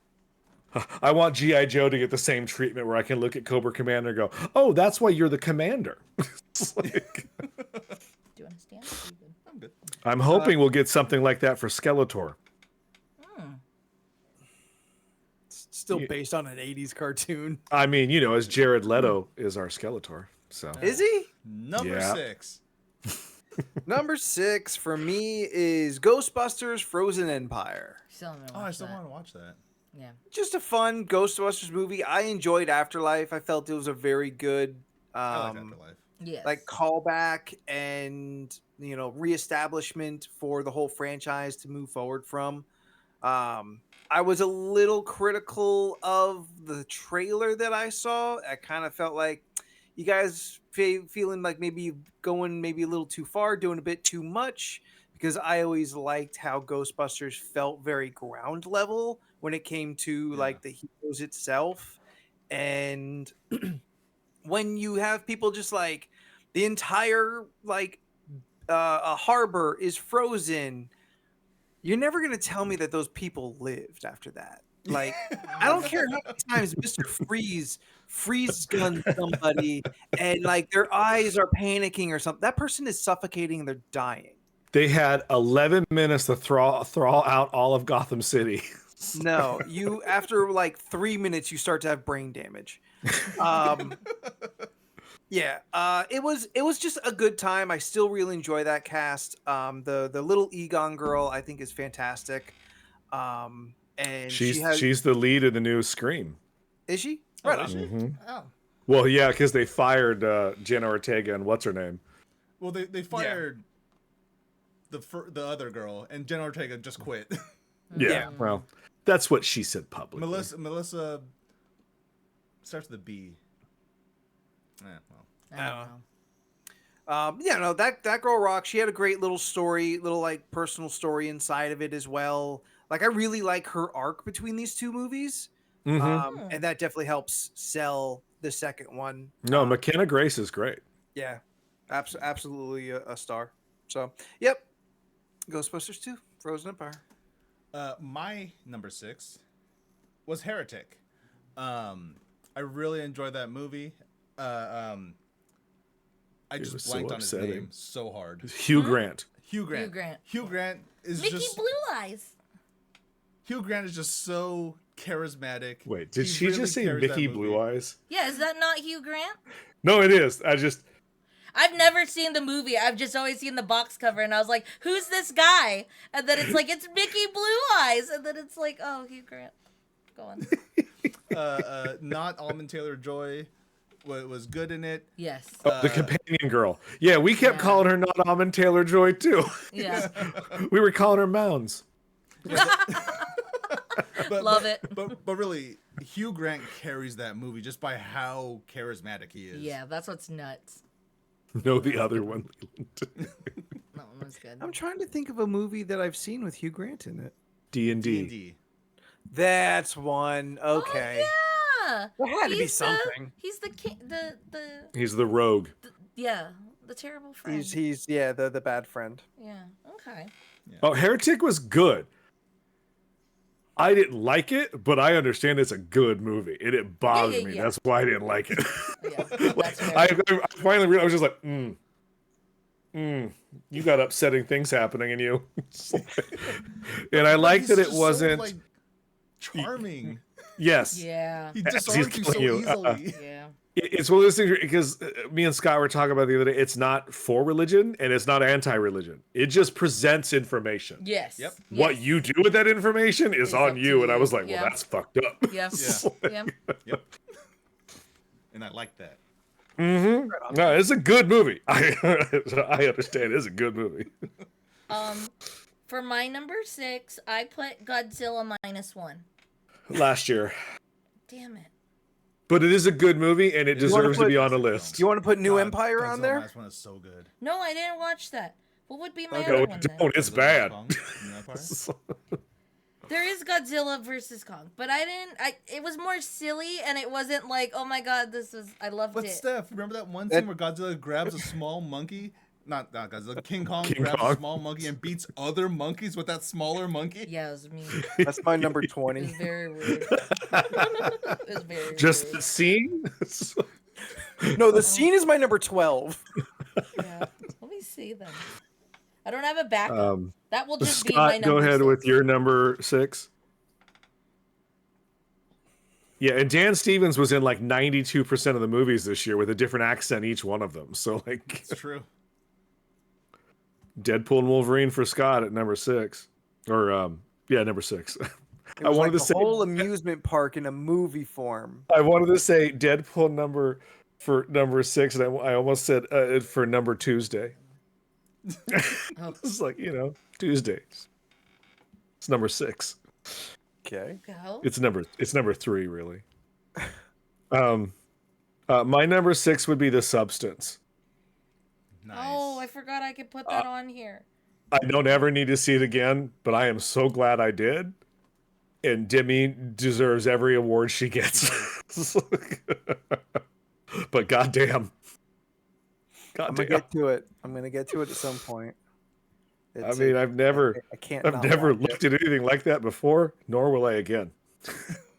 I want G.I. Joe to get the same treatment where I can look at Cobra Commander and go, oh, that's why you're the commander. It's like, Yeah, pretty good. I'm good. I'm hoping we'll get something like that for Skeletor. Hmm. It's still Yeah. based on an 80s cartoon. I mean, as Jared Leto is our Skeletor. So Is he? Number Yeah. 6. Number 6 for me is Ghostbusters Frozen Empire. Still haven't Oh, I watched still that. want to watch that. Yeah. Just a fun Ghostbusters movie. I enjoyed Afterlife. I felt it was a very good I like Afterlife. Yes. like callback and reestablishment for the whole franchise to move forward from. I was a little critical of the trailer that I saw. I kind of felt like you guys feeling like maybe going maybe a little too far, doing a bit too much, because I always liked how Ghostbusters felt very ground level when it came to like the heroes itself. And when you have people just like the entire like a harbor is frozen, you're never going to tell me that those people lived after that. Like, I don't care how many times Mr. Freeze guns somebody and like their eyes are panicking or something. That person is suffocating and they're dying. they had 11 minutes to thaw out all of Gotham City. No, you after like 3 minutes you start to have brain damage. Yeah, it was just a good time. I still really enjoy that cast. The little Egon girl I think is fantastic. And She's the lead in the new Scream. Is she? Oh, Right. is she? Mhm. Oh. Well, yeah, because they fired Jenna Ortega and what's her name? Well, they fired the other girl, and Jenna Ortega just quit. Yeah, well, that's what she said publicly. Melissa starts with a B. Well. I don't know. Yeah, no, that girl rocks. She had a great little story, little like personal story inside of it as well. Like I really like her arc between these two movies, Mhm. and that definitely helps sell the second one. No, McKenna Grace is great. Yeah, absolutely a star. So, yep, Ghostbusters 2, Frozen Empire. My number 6 was Heretic. I really enjoyed that movie. I It just was so blanked on his upsetting. name so hard. Hugh Grant. Hugh Grant. Hugh Grant is Mickey just Blue Eyes. Hugh Grant is just so charismatic. Wait, did He she really just say carries that Mickey movie. Blue Eyes? Yeah, is that not Hugh Grant? No, it is. I've never seen the movie. I've just always seen the box cover, and I was like, "Who's this guy?" And then it's like, "It's Mickey Blue Eyes," and then it's like, "Oh, Hugh Grant." Go on. Not Almond Taylor-Joy was good in it. Yes. The companion girl. Yeah, we kept Yeah. calling her not Almond Taylor Joy too. Yeah. We were calling her Mounds. Love it. But really, Hugh Grant carries that movie just by how charismatic he is. Yeah, that's what's nuts. No, the other one. That one was good. I'm trying to think of a movie that I've seen with Hugh Grant in it. D&D. D&D. That's one. Okay. Oh, yeah. There had to be He's something. He's the king. The He's the rogue. yeah. The terrible friend. He's the bad friend. Yeah. Okay. Oh, Heretic was good. I didn't like it, but I understand it's a good movie. And it bothered me. yeah. That's why I didn't like it. Yeah. That's fair. I finally realized, I was just like, you got upsetting things happening in you. And I like He's that it just so, wasn't. like, charming. Yes. Yeah. He He's disarms you so killing you. easily. Yeah. It's one of those things because me and Scott were talking about the other day. It's not for religion and it's not anti-religion. It just presents information. Yes. Yep. What Yes. you do with that information is It's on up to you. And I you. was like, well, Yeah. that's fucked up. Yeah. Yeah. Yeah. Yep. And I like that. Mm-hmm. No, it's a good movie. I understand. It's a good movie. For my number 6, I put Godzilla -1. Last year. Damn it. But it is a good movie and it You wanna deserves to put- be on a list. You want to put New God, Empire on Godzilla there? Last one is so good. No, I didn't watch that. What would be my Okay. other No, one then? don't. It's Godzilla bad. vs. Kong, New Empire. There is Godzilla versus Kong, but I didn't. It was more silly, and it wasn't like, oh my god, this was. I loved But it. Steph, remember that one scene where Godzilla grabs a small monkey? Not Godzilla. King Kong King grabs Kong. a small monkey and beats other monkeys with that smaller monkey. Yeah, it was mean. That's my number It 20. was very rude. It was very Just rude. the scene? No, the scene is my number 12. Yeah. Let me see then. I don't have a backup. That will just be Scott, my go number ahead 6. with your number 6. Yeah, and Dan Stevens was in like 92% of the movies this year with a different accent each one of them. So like It's true. Deadpool and Wolverine for Scott at number 6. Or yeah, number 6. It I was wanted like to the say whole amusement park in a movie form. I wanted to say Deadpool for number 6, and I almost said for number Tuesday. Oh. It's like, Tuesday. It's number 6. Okay. Go. It's number 3, really. My number 6 would be The Substance. Nice. Oh, I forgot I could put that on here. I don't ever need to see it again, but I am so glad I did. And Demi deserves every award she gets. But goddamn. I'm gonna get to it. I'm gonna get to it at some point. I mean, I've never looked looked at anything like that before, nor will I again.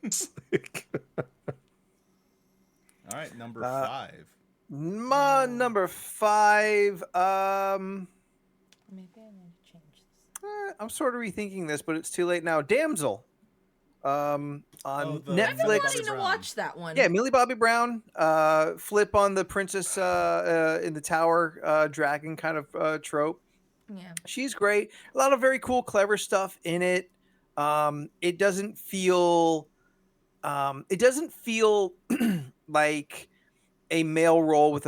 It's like- All right, number 5. My number 5. Maybe I need to change this. I'm sort of rethinking this, but it's too late now. Damsel. On the I've been Netflix. wanting to watch that one. Yeah, Millie Bobby Brown. Flip on the princess in the tower dragon kind of trope. Yeah. She's great. A lot of very cool, clever stuff in it. It doesn't feel like a male role with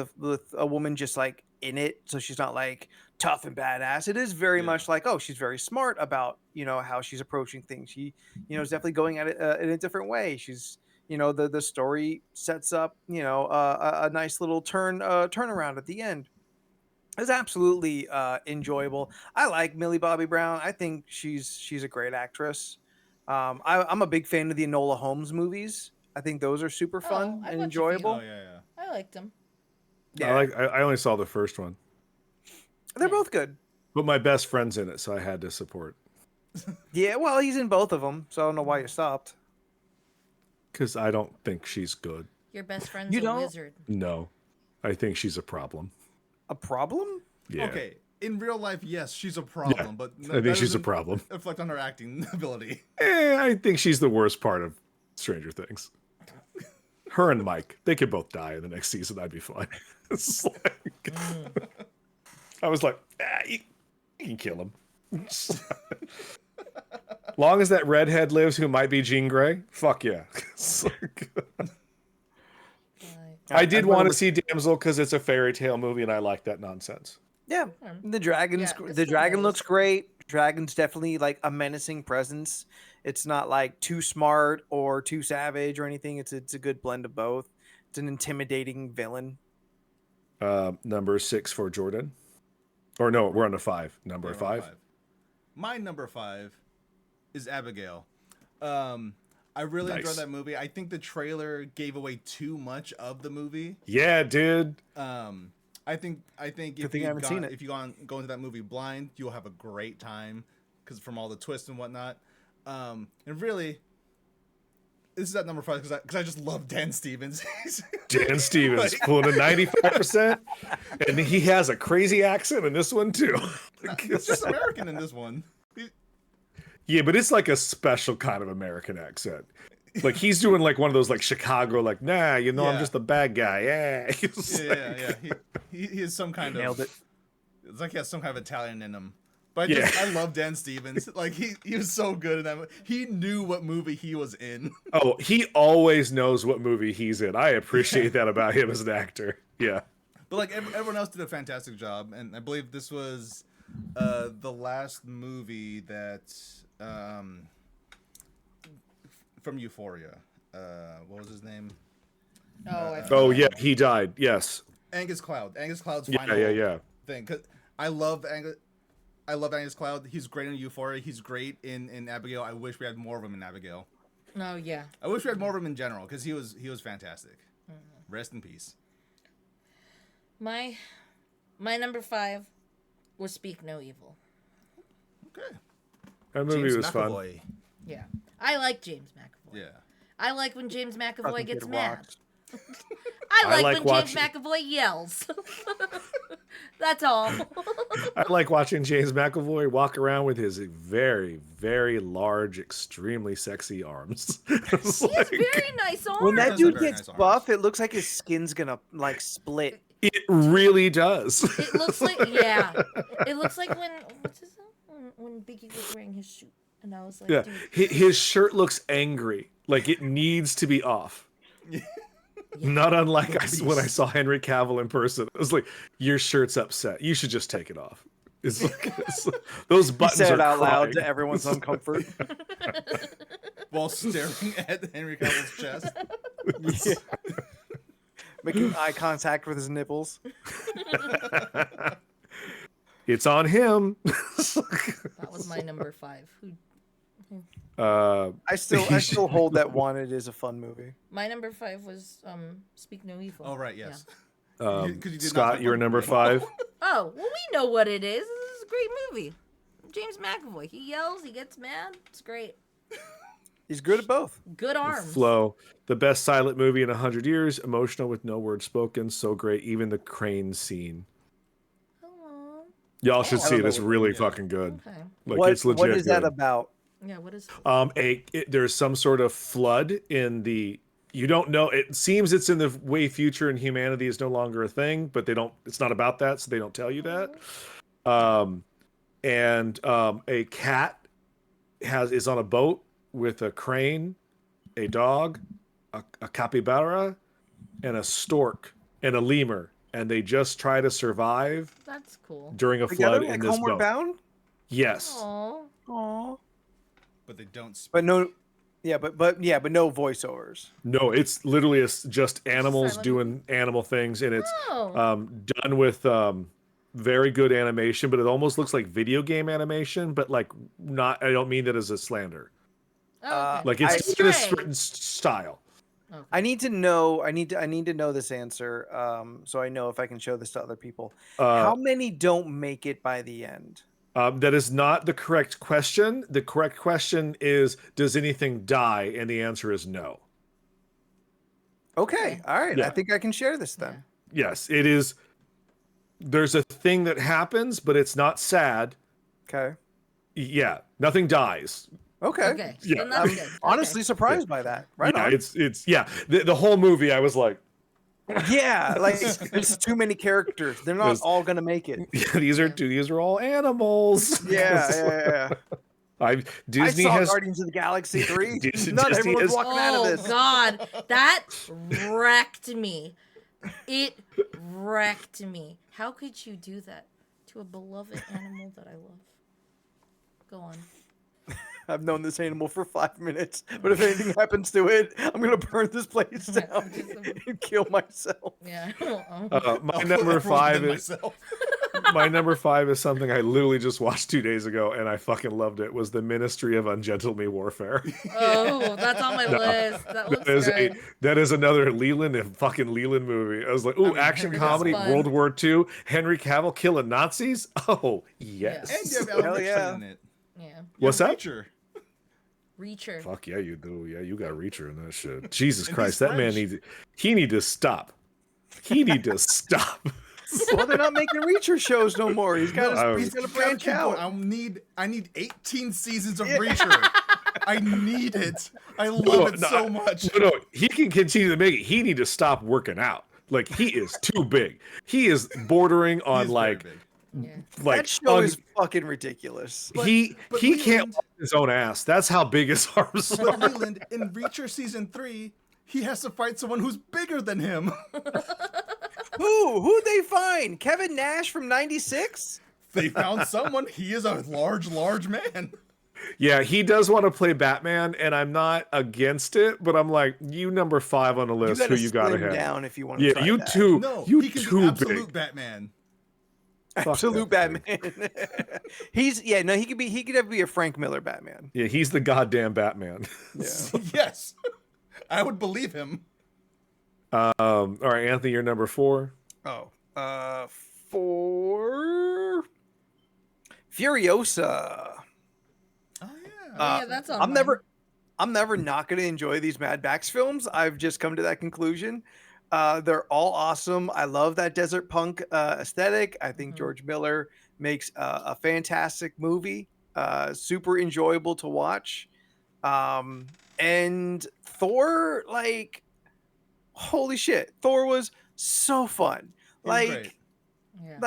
a woman just like in it. So she's not like tough and badass. It is very much like, oh, she's very smart about, how she's approaching things. She, is definitely going at it in a different way. She's, the story sets up, a nice little turnaround at the end. It's absolutely enjoyable. I like Millie Bobby Brown. I think she's a great actress. I'm a big fan of the Enola Holmes movies. I think those are super fun I and watched a few. enjoyable. Oh yeah. I liked them. Yeah, I only saw the first one, they're both good. but my best friend's in it, so I had to support. Yeah, well, he's in both of them, so I don't know why you stopped. Because I don't think she's good. Your best friend's You a don't? wizard. No, I think she's a problem. A problem? Yeah. Okay. In real life, yes, she's a problem, but I think she's a problem. Reflect on her acting ability. I think she's the worst part of Stranger Things. Her and Mike, they could both die in the next season. I'd be fine. It's like, I was like, you can kill him. Long as that redhead lives who might be Jean Grey, fuck yeah. It's like- I did want to see Damsel because it's a fairy tale movie and I like that nonsense. Yeah, the dragon looks great. Dragon's definitely like a menacing presence. It's not like too smart or too savage or anything. It's a good blend of both. It's an intimidating villain. Number 6 for Jordan. Or no, we're on to 5. Number 5. My number 5 is Abigail. I really enjoyed that movie. I think the trailer gave away too much of the movie. Yeah, dude. I think if thing I haven't seen it. if you go into that movie blind, you'll have a great time because from all the twists and whatnot. And really, this is at number 5 because I just love Dan Stevens. Dan Stevens pulling a 95%, and he has a crazy accent in this one too. It's just American in this one. Yeah, but it's like a special kind of American accent. Like he's doing like one of those like Chicago, like nah, I'm just the bad guy. Yeah, Yeah. He has some kind Nailed of. it. It's like he has some kind of Italian in him. But I love Dan Stevens. Like he was so good in that movie. He knew what movie he was in. Oh, he always knows what movie he's in. I appreciate that about him as an actor. Yeah. But like everyone else did a fantastic job, and I believe this was the last movie that from Euphoria. What was his name? Oh yeah, he died. Yes. Angus Cloud. Angus Cloud's Yeah, final yeah. thing. Cause I love Angus Cloud. He's great in Euphoria. He's great in Abigail. I wish we had more of him in Abigail. Oh yeah. I wish we had more of him in general because he was fantastic. Rest in peace. My number 5 was Speak No Evil. Okay. That movie James was fun. McAvoy. Yeah. I like James McAvoy. Yeah. I like when James McAvoy Fucking gets kid mad. rocks. I like like when watching- James McAvoy yells. That's all. I like watching James McAvoy walk around with his very, very large, extremely sexy arms. It's He has like- very nice arms. When does that have dude very gets nice arms. buff, it looks like his skin's gonna like split. it really does. It looks like yeah. It looks like what's his name? When Biggie was wearing his suit, and I was like, Yeah, dude, his shirt looks angry, like it needs to be off. Not unlike when I saw Henry Cavill in person. I was like, "Your shirt's upset. You should just take it off." It's like those He buttons said are it out loud crying. to everyone's uncomfort. While staring at Henry Cavill's chest. Yeah. Making eye contact with his nipples. It's on him. that was my number 5. I still hold that Wanted is a fun movie. My number 5 was Speak No Evil. Oh, right, yes. Yeah. 'Cause you did not Scott, pick you're one. number 5. Oh, well, we know what it is. This is a great movie. James McAvoy. He yells. He gets mad. It's great. He's good at both. Good arms. Flow, the best silent movie in 100 years. Emotional with no words spoken. So great. Even the crane scene. Hello. Y'all should I see don't it. know It's what- really yeah. fucking good. Okay. Like it's legit. What is that good. about? Yeah. What is? There's some sort of flood in the. You don't know. It seems it's in the way future and humanity is no longer a thing, but they don't. It's not about that, so they don't tell you that. A cat is on a boat with a crane, a dog, a capybara, and a stork and a lemur, and they just try to survive That's cool. during a Together, flood in like this Homeward boat. Bound? Yes. Oh. Aw. But they don't speak. But no, but no voiceovers. No, it's literally just animals Silent doing animal things, and it's Oh. done with very good animation, but it almost looks like video game animation, but like not. I don't mean that as a slander. Oh, okay. Like it's Like in a Stray. certain style. Okay. I need to know. I need to know this answer, so I know if I can show this to other people. How many don't make it by the end? That is not the correct question. The correct question is, does anything die? And the answer is no. Okay, all right. Yeah. I think I can share this then. Yes, it is. There's a thing that happens, but it's not sad. Okay. Yeah, nothing dies. Okay. Okay. Yeah. Then that's I'm good. honestly surprised by that. Right yeah, on. it's yeah. The whole movie, I was like, Yeah, like there's too many characters. They're not There's- all gonna make it. yeah, these are all animals. Yeah. Disney I saw has Guardians of the Galaxy 3. Disney Not has- everyone's walking out of Oh this. God, that wrecked me. It wrecked me. How could you do that to a beloved animal that I love? Go on. I've known this animal for 5 minutes, but if anything happens to it, I'm gonna burn this place down and kill myself. Yeah. my I'll number kill everyone five within is myself. my number 5 is something I literally just watched 2 days ago, and I fucking loved it. Was the Ministry of Ungentlemanly Warfare. Oh, that's on my list. That looks That is good. that is another fucking Leland movie. I was like, ooh, mean, action Henry comedy, Cavill's World fun. War II, Henry Cavill killing Nazis. Oh yes. And you have Al Hell Richardson yeah. in it. Yeah. You What's have that? Reacher. Reacher. Fuck yeah, you do. Yeah, you got Reacher in that shit. Jesus And Christ, he's that man French. he need to stop. He need to stop. Well, they're not making Reacher shows no more. He's got No, he's got to Gotta branch keep going. out. I need 18 seasons of Reacher. I need it. I love it so much. No, he can continue to make it. He need to stop working out. Like he is too big. He is bordering He on is very like big. like That show un- is fucking ridiculous. But- he but can't Leland- wipe his own ass. That's how big his arms But are. Leland, in Reacher season 3, he has to fight someone who's bigger than him. Who'd they find? Kevin Nash from '96? They found someone. He is a large man. Yeah, he does want to play Batman, and I'm not against it, but I'm like, you number 5 on the You list, gotta who you got slim ahead? down if you want to Yeah, try you that. too. No, you he can too be absolute big. Batman. Absolute that Batman. He could be a Frank Miller Batman. Yeah, he's the goddamn Batman. Yeah. Yes, I would believe him. All right, Anthony, you're number 4. Oh, 4 Furiosa. Oh yeah. Yeah, that's on I'm mine. never not going to enjoy these Mad Max films. I've just come to that conclusion. They're all awesome. I love that desert punk aesthetic. I think Mhm. George Miller makes a fantastic movie, super enjoyable to watch. And Thor, like, holy shit, Thor was so fun. He was great. Yeah.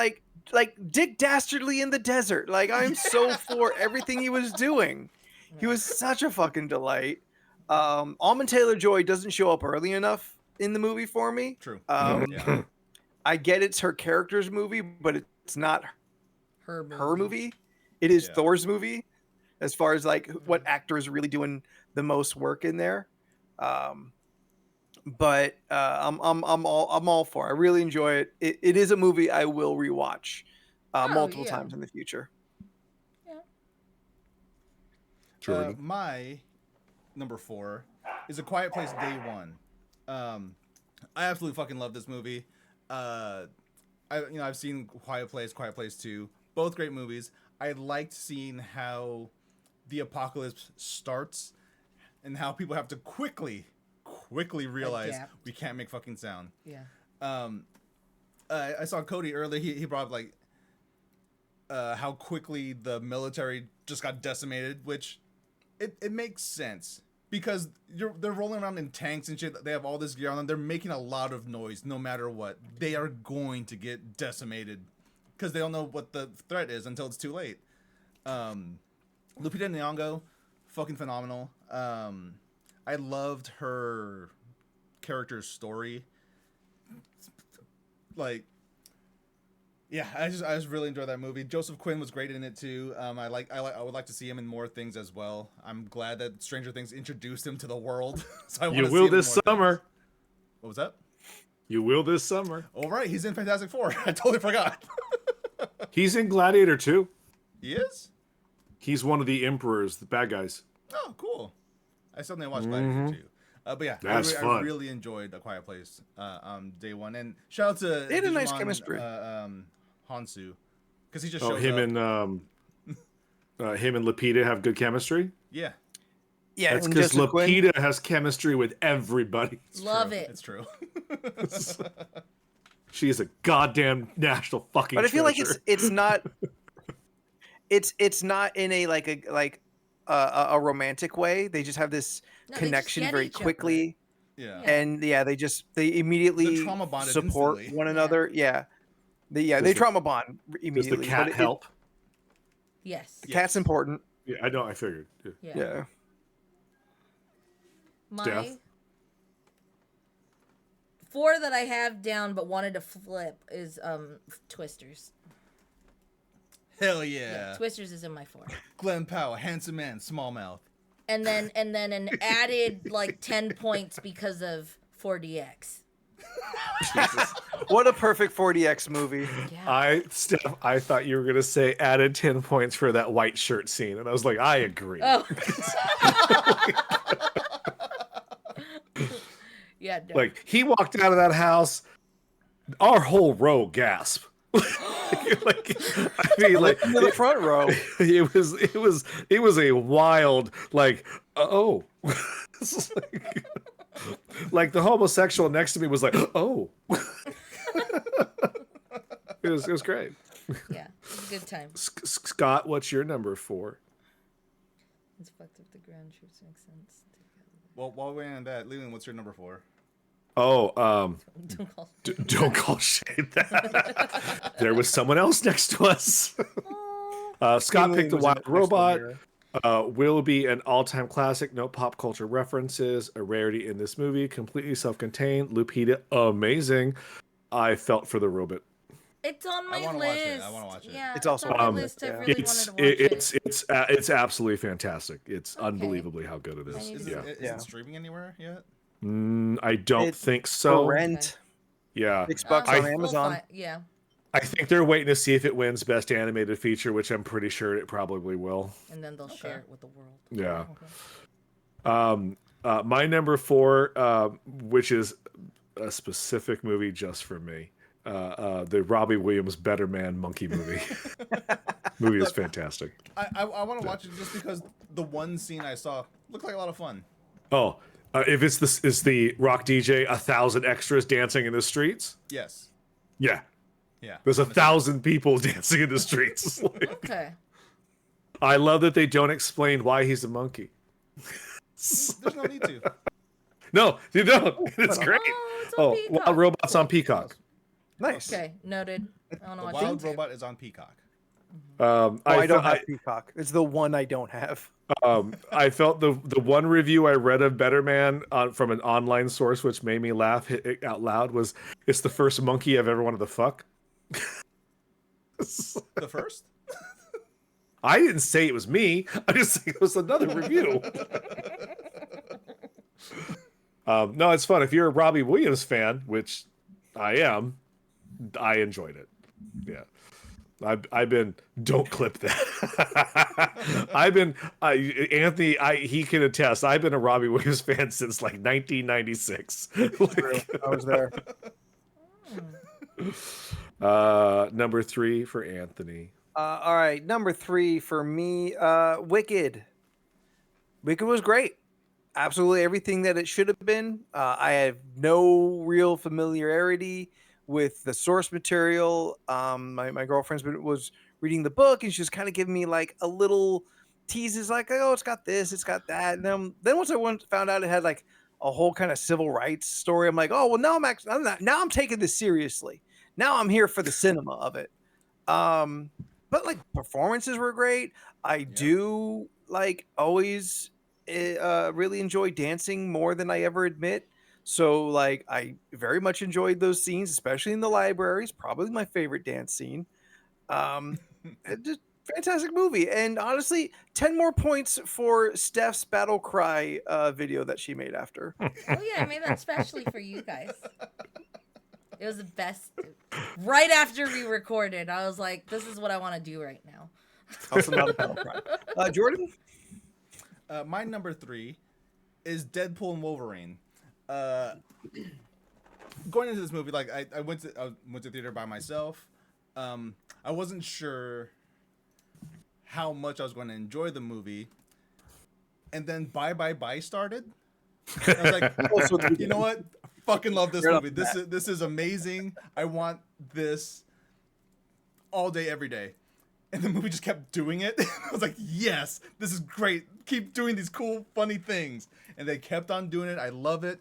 Like Dick Dastardly in the desert. Like, I'm so for everything he was doing. He Yeah. was such a fucking delight. Almond Taylor-Joy doesn't show up early enough in the movie for me. True. Um, Yeah. I get it's her character's movie, but it's not Her her movie. It is Yeah. Thor's movie, as far as like what Mhm. actor is really doing the most work in there. But I'm all for it. I really enjoy it. It is a movie I will rewatch multiple yeah. times in the future. Jordan. My number 4 is A Quiet Place Day One. I absolutely fucking love this movie. I've seen Quiet Place 2, both great movies. I liked seeing how the apocalypse starts and how people have to quickly realize Adapt. we can't make fucking sound. Yeah. I saw Cody earlier. He brought up like how quickly the military just got decimated, which it makes sense because they're rolling around in tanks and shit. They have all this gear on them. They're making a lot of noise no matter what. They are going to get decimated because they don't know what the threat is until it's too late. Lupita Nyong'o, fucking phenomenal. I loved her character's story. Like, yeah, I just really enjoyed that movie. Joseph Quinn was great in it too. I would like to see him in more things as well. I'm glad that Stranger Things introduced him to the world. So I You wanna see will him in this more summer. things. What was that? You will this summer. Oh right, he's in Fantastic Four. I totally forgot. He's in Gladiator too. He is? He's one of the emperors, the bad guys. Oh, cool. I still need to watch Gladiator too. But yeah, That's I fun. really enjoyed A Quiet Place day one. And shout out to They had a nice Digimon, chemistry. Hansu, because he just Oh, shows him up. and Lupita have good chemistry. Yeah, Yeah, That's and because Joseph Quinn- Lupita has chemistry with everybody. Love true. it. It's true. She is a goddamn national fucking. But I feel like treasure. it's not it's not in a a romantic way. They just have this No, they just connection get very each other. quickly. Yeah. Yeah. And yeah, they immediately trauma bonded support instantly. one Yeah. another. Yeah, they Does trauma bond Does immediately. the cat but help? Yes. The cat's important. Yeah, I know. I figured. Yeah. Yeah. Yeah. My Steph? 4 that I have down but wanted to flip is Twisters. Hell yeah. Twisters is in my 4. Glenn Powell, handsome man, small mouth. And then an added like 10 points because of 4DX. What a perfect 40X movie. Yeah. Steph, I thought you were gonna say added 10 points for that white shirt scene, and I was like, I agree. Oh. Yeah. No. Like he walked out of that house, our whole row gasp. Like, I mean, like In the front row. it was a wild like This is like the homosexual next to me was like oh. It was great. Yeah. It was a good time. Scott, what's your number 4? It's fucked up the ground shoots make sense. Well, while we're on that, Leland, what's your number 4? Oh, Don't call. don't call shade that. There was someone else next to us. Scott Leland picked the was in Wild next to Robot. Mira. Will be an all-time classic. No pop culture references. A rarity in this movie. Completely self-contained. Lupita, amazing. I felt for the robot. It's on my wanna watch list. it. I wanna watch it. Yeah, It's also on my on my list. I list, really It's wanted to watch it. it's absolutely fantastic. It's Okay. unbelievably how good it I is. need to Yeah, see Is Yeah. it streaming anywhere yet? I don't It's think For so. rent, Yeah, $6 I- on We'll Amazon. yeah. I think they're waiting to see if it wins Best Animated Feature, which I'm pretty sure it probably will. And then they'll share it with the world. Yeah. Okay. My number 4, which is a specific movie just for me, the Robbie Williams Better Man Monkey movie. Movie is fantastic. I want to watch it just because the one scene I saw looked like a lot of fun. Oh, If it's the rock DJ 1,000 extras dancing in the streets? Yes. Yeah. Yeah. There's 1,000 people dancing in the streets. Okay. I love that they don't explain why he's a monkey. There's no need to. No, you don't. It's great. Oh, it's on Peacock. Wild Robots on Peacock. Nice. Okay, noted. I don't know The what Wild Robot is on Peacock. I don't have Peacock. It's the one I don't have. I felt the one review I read of Better Man from an online source, which made me laugh out loud, was it's the first monkey I've ever wanted to fuck. The first? I didn't say it was me. I just think it was another review. No, it's fun. If you're a Robbie Williams fan, which I am, I enjoyed it. Yeah. I've been, don't clip that. Anthony, he can attest. I've been a Robbie Williams fan since like 1996. I was there. Number 3 for Anthony. All right, number 3 for me, Wicked. Wicked was great. Absolutely everything that it should have been. I have no real familiarity with the source material. My girlfriend was reading the book, and she was kind of giving me like a little teases, like, oh, it's got this, it's got that. And then once I found out it had like a whole kind of civil rights story, I'm like, oh well, now I'm taking this seriously. Now I'm here for the cinema of it. But like performances were great. I do like always really enjoy dancing more than I ever admit. So like I very much enjoyed those scenes, especially in the libraries. Probably my favorite dance scene. Just fantastic movie. And honestly, 10 more points for Steph's battle cry video that she made after. Oh yeah, I made that especially for you guys. It was the best. Right after we recorded, I was like, this is what I want to do right now. Also not a battle cry. Jordan? My number 3 is Deadpool and Wolverine. Going into this movie, like I went to theater by myself. I wasn't sure how much I was going to enjoy the movie, and then Bye Bye Bye started. I was like, you know what? I fucking love this movie. This is amazing. I want this all day, every day. And the movie just kept doing it. I was like, yes, this is great. Keep doing these cool, funny things. And they kept on doing it. I love it.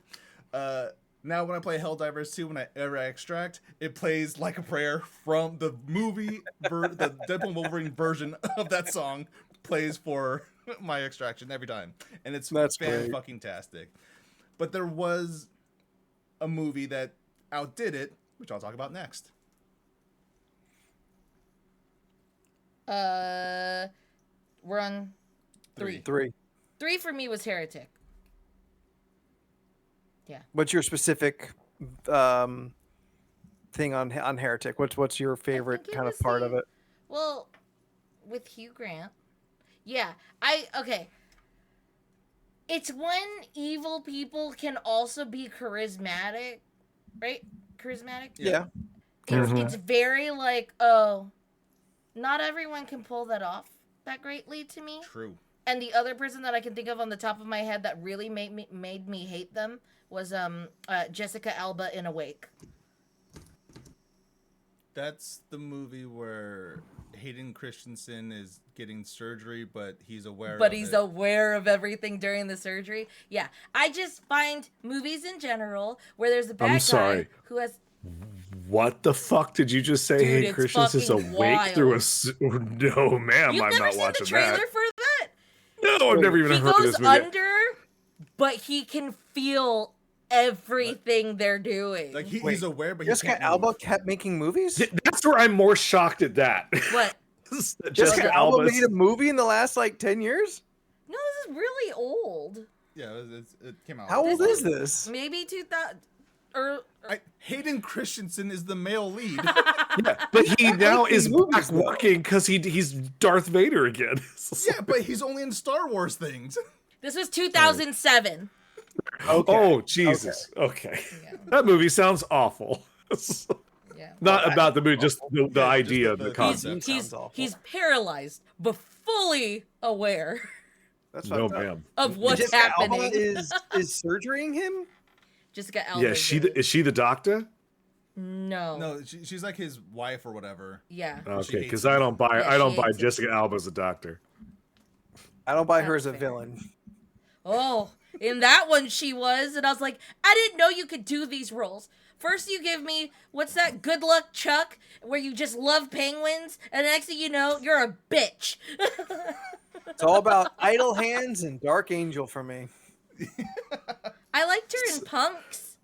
Now when I play Helldivers 2, whenever I extract, it plays Like a Prayer from the movie, the Deadpool and Wolverine version of that song plays for my extraction every time. And it's fan-fucking-tastic. But there was a movie that outdid it, which I'll talk about next. We're on 3. 3 for me was Heretic. Yeah. What's your specific thing on Heretic? What's your favorite kind of part of it? Well, with Hugh Grant. Yeah. Okay. It's when evil people can also be charismatic, right? Charismatic? Yeah. It's very like, oh, not everyone can pull that off that greatly to me. True. And the other person that I can think of on the top of my head that really made me hate them was Jessica Alba in Awake. That's the movie where Hayden Christensen is getting surgery, but he's aware aware of everything during the surgery. Yeah. I just find movies in general where there's a bad guy who has... What the fuck did you just say? Dude, Hey, Christensen's awake wild. through a... No, ma'am, You've I'm never not seen watching the trailer that. for that? No, I've never even He heard of goes this movie. under, but he can feel everything they're doing. Like he's aware, but Jessica Alba kept making movies? That's where I'm more shocked at that. What? Jessica Alba made a movie in the last like 10 years? No, this is really old. Yeah, it came out. How old is this? Maybe 2000. Hayden Christensen is the male lead. Yeah, but he now is back working because he's Darth Vader again. Yeah, but he's only in Star Wars things. This was 2007. Okay. Oh, Jesus. Okay. Yeah. That movie sounds awful. Yeah. Not about the movie, just the idea, just the concept. He's paralyzed, but fully aware. That's No, fucked up. ma'am. of what's Jessica Alba happening. is surgerying him. Jessica Alba. Yeah, is she the doctor? No. No, she's like his wife or whatever. Yeah. Okay, hates because him. I don't buy Yeah, I don't she buy hates him. Jessica Alba as a doctor. I don't buy her That's as a fair. villain. Oh, in that one she was, and I was like, I didn't know you could do these roles. First you give me, what's that, Good Luck Chuck, where you just love penguins, and the next thing you know, you're a bitch. It's all about idle hands and Dark Angel for me. I liked her in Punks.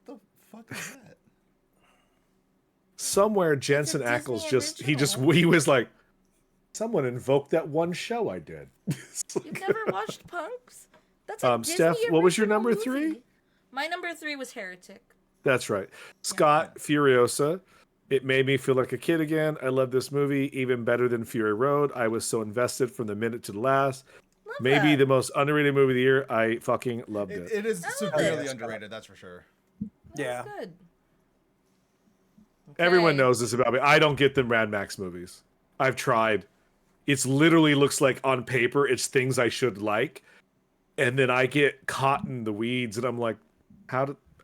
What the fuck is that? Somewhere Jensen Disney Ackles he was like, someone invoked that one show I did. It's like- You've never watched Punks? That's a Disney Steph, what was your original number movie. 3? My number 3 was Heretic. That's right. Scott Furiosa. It made me feel like a kid again. I love this movie even better than Fury Road. I was so invested from the minute to the last. Love Maybe that. the most underrated movie of the year. I fucking loved it. It is I love severely it. underrated, that's for sure. Yeah. That's good. Everyone Okay. knows this about me. I don't get the Mad Max movies. I've tried. It's literally looks like on paper it's things I should like, and then I get caught in the weeds, and I'm like,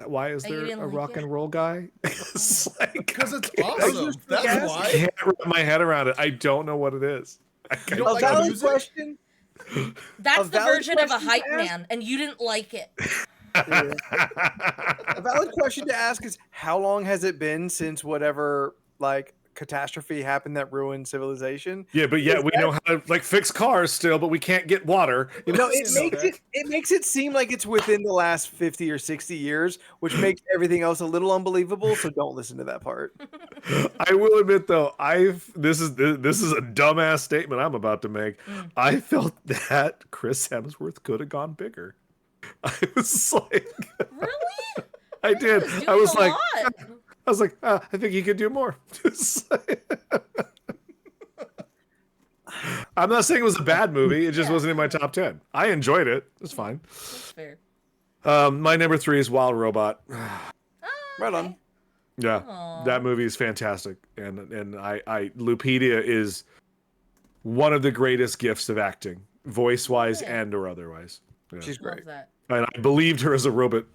why is Oh, you there didn't a like rock it? and roll guy? It's like, Because it's I awesome. That's Yes. why. can't wrap my head around it. I don't know what it is. You don't A like the valid music? question. That's A the valid version of a question to hype ask? man, and you didn't like it. A valid question to ask is how long has it been since whatever like catastrophe happened that ruined civilization? Yeah, but yet we know how to like fix cars still, but we can't get water. You know? No, it didn't know makes that. it makes it seem like it's within the last 50 or 60 years, which makes everything else a little unbelievable. So don't listen to that part. I will admit though, this is a dumbass statement I'm about to make. I felt that Chris Hemsworth could have gone bigger. I was like, Really? I did. He I was doing like, a lot. I was like, I think he could do more. I'm not saying it was a bad movie. It just Yeah. wasn't in my top 10. I enjoyed it. It's fine. That's fair. My number 3 is Wild Robot. Oh, Right on. okay. Yeah, Aw. that movie is fantastic, and I Lupita is one of the greatest gifts of acting, voice wise Yeah. and or otherwise. Yeah. She's Love great. that. And I believed her as a robot.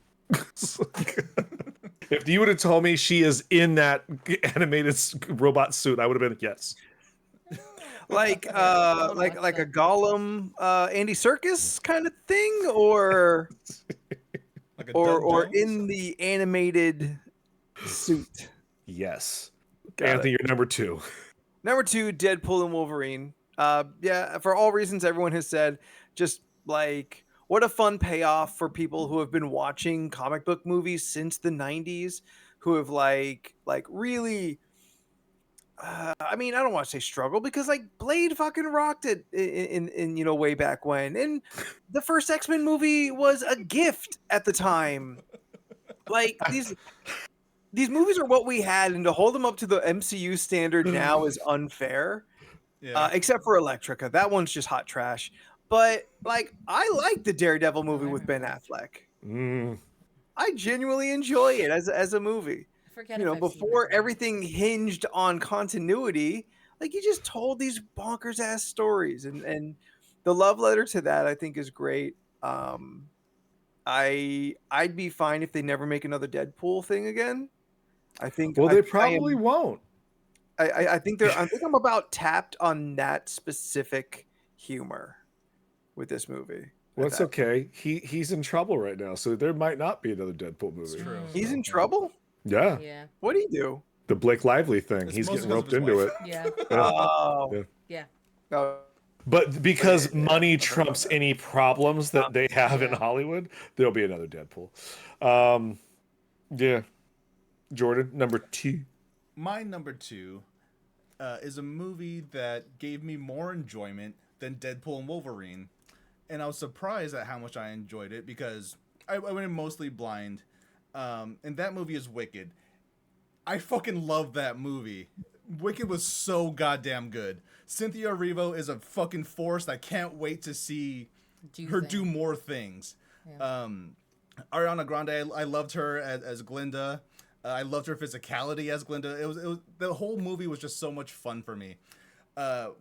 If you would have told me she is in that animated robot suit, I would have been yes. Like I wanna watch like a that. Gollum Andy Serkis kind of thing, or Like a or Doug or Jones? in the animated suit. Yes. Got Anthony, it. you're number 2. Number 2, Deadpool and Wolverine. Yeah, for all reasons everyone has said, just like what a fun payoff for people who have been watching comic book movies since the 90s, who have like really I mean, I don't want to say struggle because like Blade fucking rocked it in you know way back when, and the first X-Men movie was a gift at the time. Like these movies are what we had, and to hold them up to the MCU standard now is unfair. Yeah. Except for Electrica, that one's just hot trash. But like, I like the Daredevil movie with Ben Affleck. I genuinely enjoy it as a movie. I forget You know, if I've seen before that one. everything hinged on continuity, like you just told these bonkers ass stories, and the love letter to that I think is great. I'd be fine if they never make another Deadpool thing again. I think Well, I they think I am- probably won't. I think I'm about tapped on that specific humor with this movie. Well, it's okay. He's in trouble right now, so there might not be another Deadpool movie. It's true. He's in trouble? Yeah, Yeah. What do you do? the Blake Lively thing. It's He's mostly getting because of roped his into wife. it. Yeah. Oh. Yeah. Yeah. Oh, But because Yeah, money I've heard about trumps that. any problems that they have in Yeah. Hollywood, there'll be another Deadpool. Yeah. Jordan, number 2. My number 2 is a movie that gave me more enjoyment than Deadpool and Wolverine. And I was surprised at how much I enjoyed it because I went in mostly blind. And that movie is Wicked. I fucking love that movie. Wicked was so goddamn good. Cynthia Erivo is a fucking force. I can't wait to see her do more things. Yeah. Ariana Grande, I loved her as Glinda. I loved her physicality as Glinda. It was the whole movie was just so much fun for me.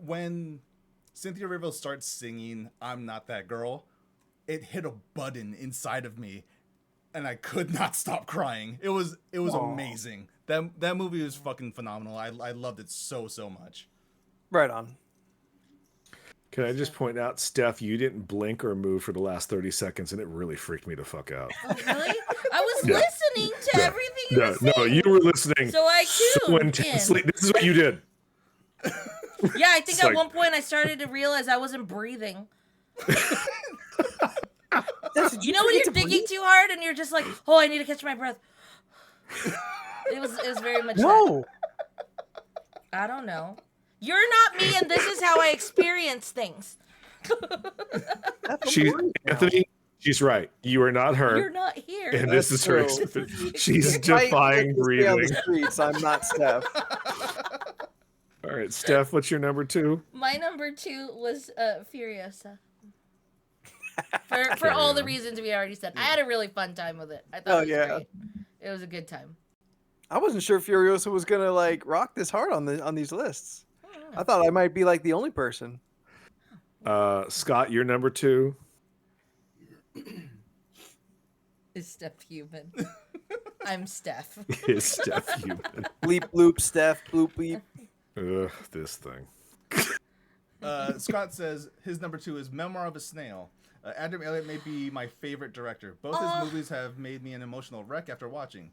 When Cynthia Erivo starts singing "I'm Not That Girl," it hit a button inside of me, and I could not stop crying. It was amazing. That movie was fucking phenomenal. I loved it so much. Right on. Can I just point out, Steph, you didn't blink or move for the last 30 seconds, and it really freaked me the fuck out. Oh, really? I was Yeah. listening to Yeah. everything you were No, saying. you were listening So I so tuned intensely. in. This is what you did. Yeah, I think It's at like- one point I started to realize I wasn't breathing. You know when you're thinking too hard and you're just like, oh, I need to catch my breath. It was very much that. No. I don't know. You're not me, and this is how I experience things. Anthony, she's right. You are not her. You're not here. And this is That's her true. experience. She's If I defying had to stay on breathing. the streets, I'm not Steph. All right, Steph, what's your number 2? My number 2 was Furiosa. For all the reasons we already said. I had a really fun time with it. I thought it was great. It was a good time. I wasn't sure Furiosa was gonna like rock this hard on these lists. I thought I might be like the only person. Scott, your number 2? Is Steph human? I'm Steph. Is Steph human? Bleep bloop Steph bloop bleep. Ugh, this thing. Scott says his number 2 is Memoir of a Snail. Adam Elliott may be my favorite director. Both his movies have made me an emotional wreck after watching.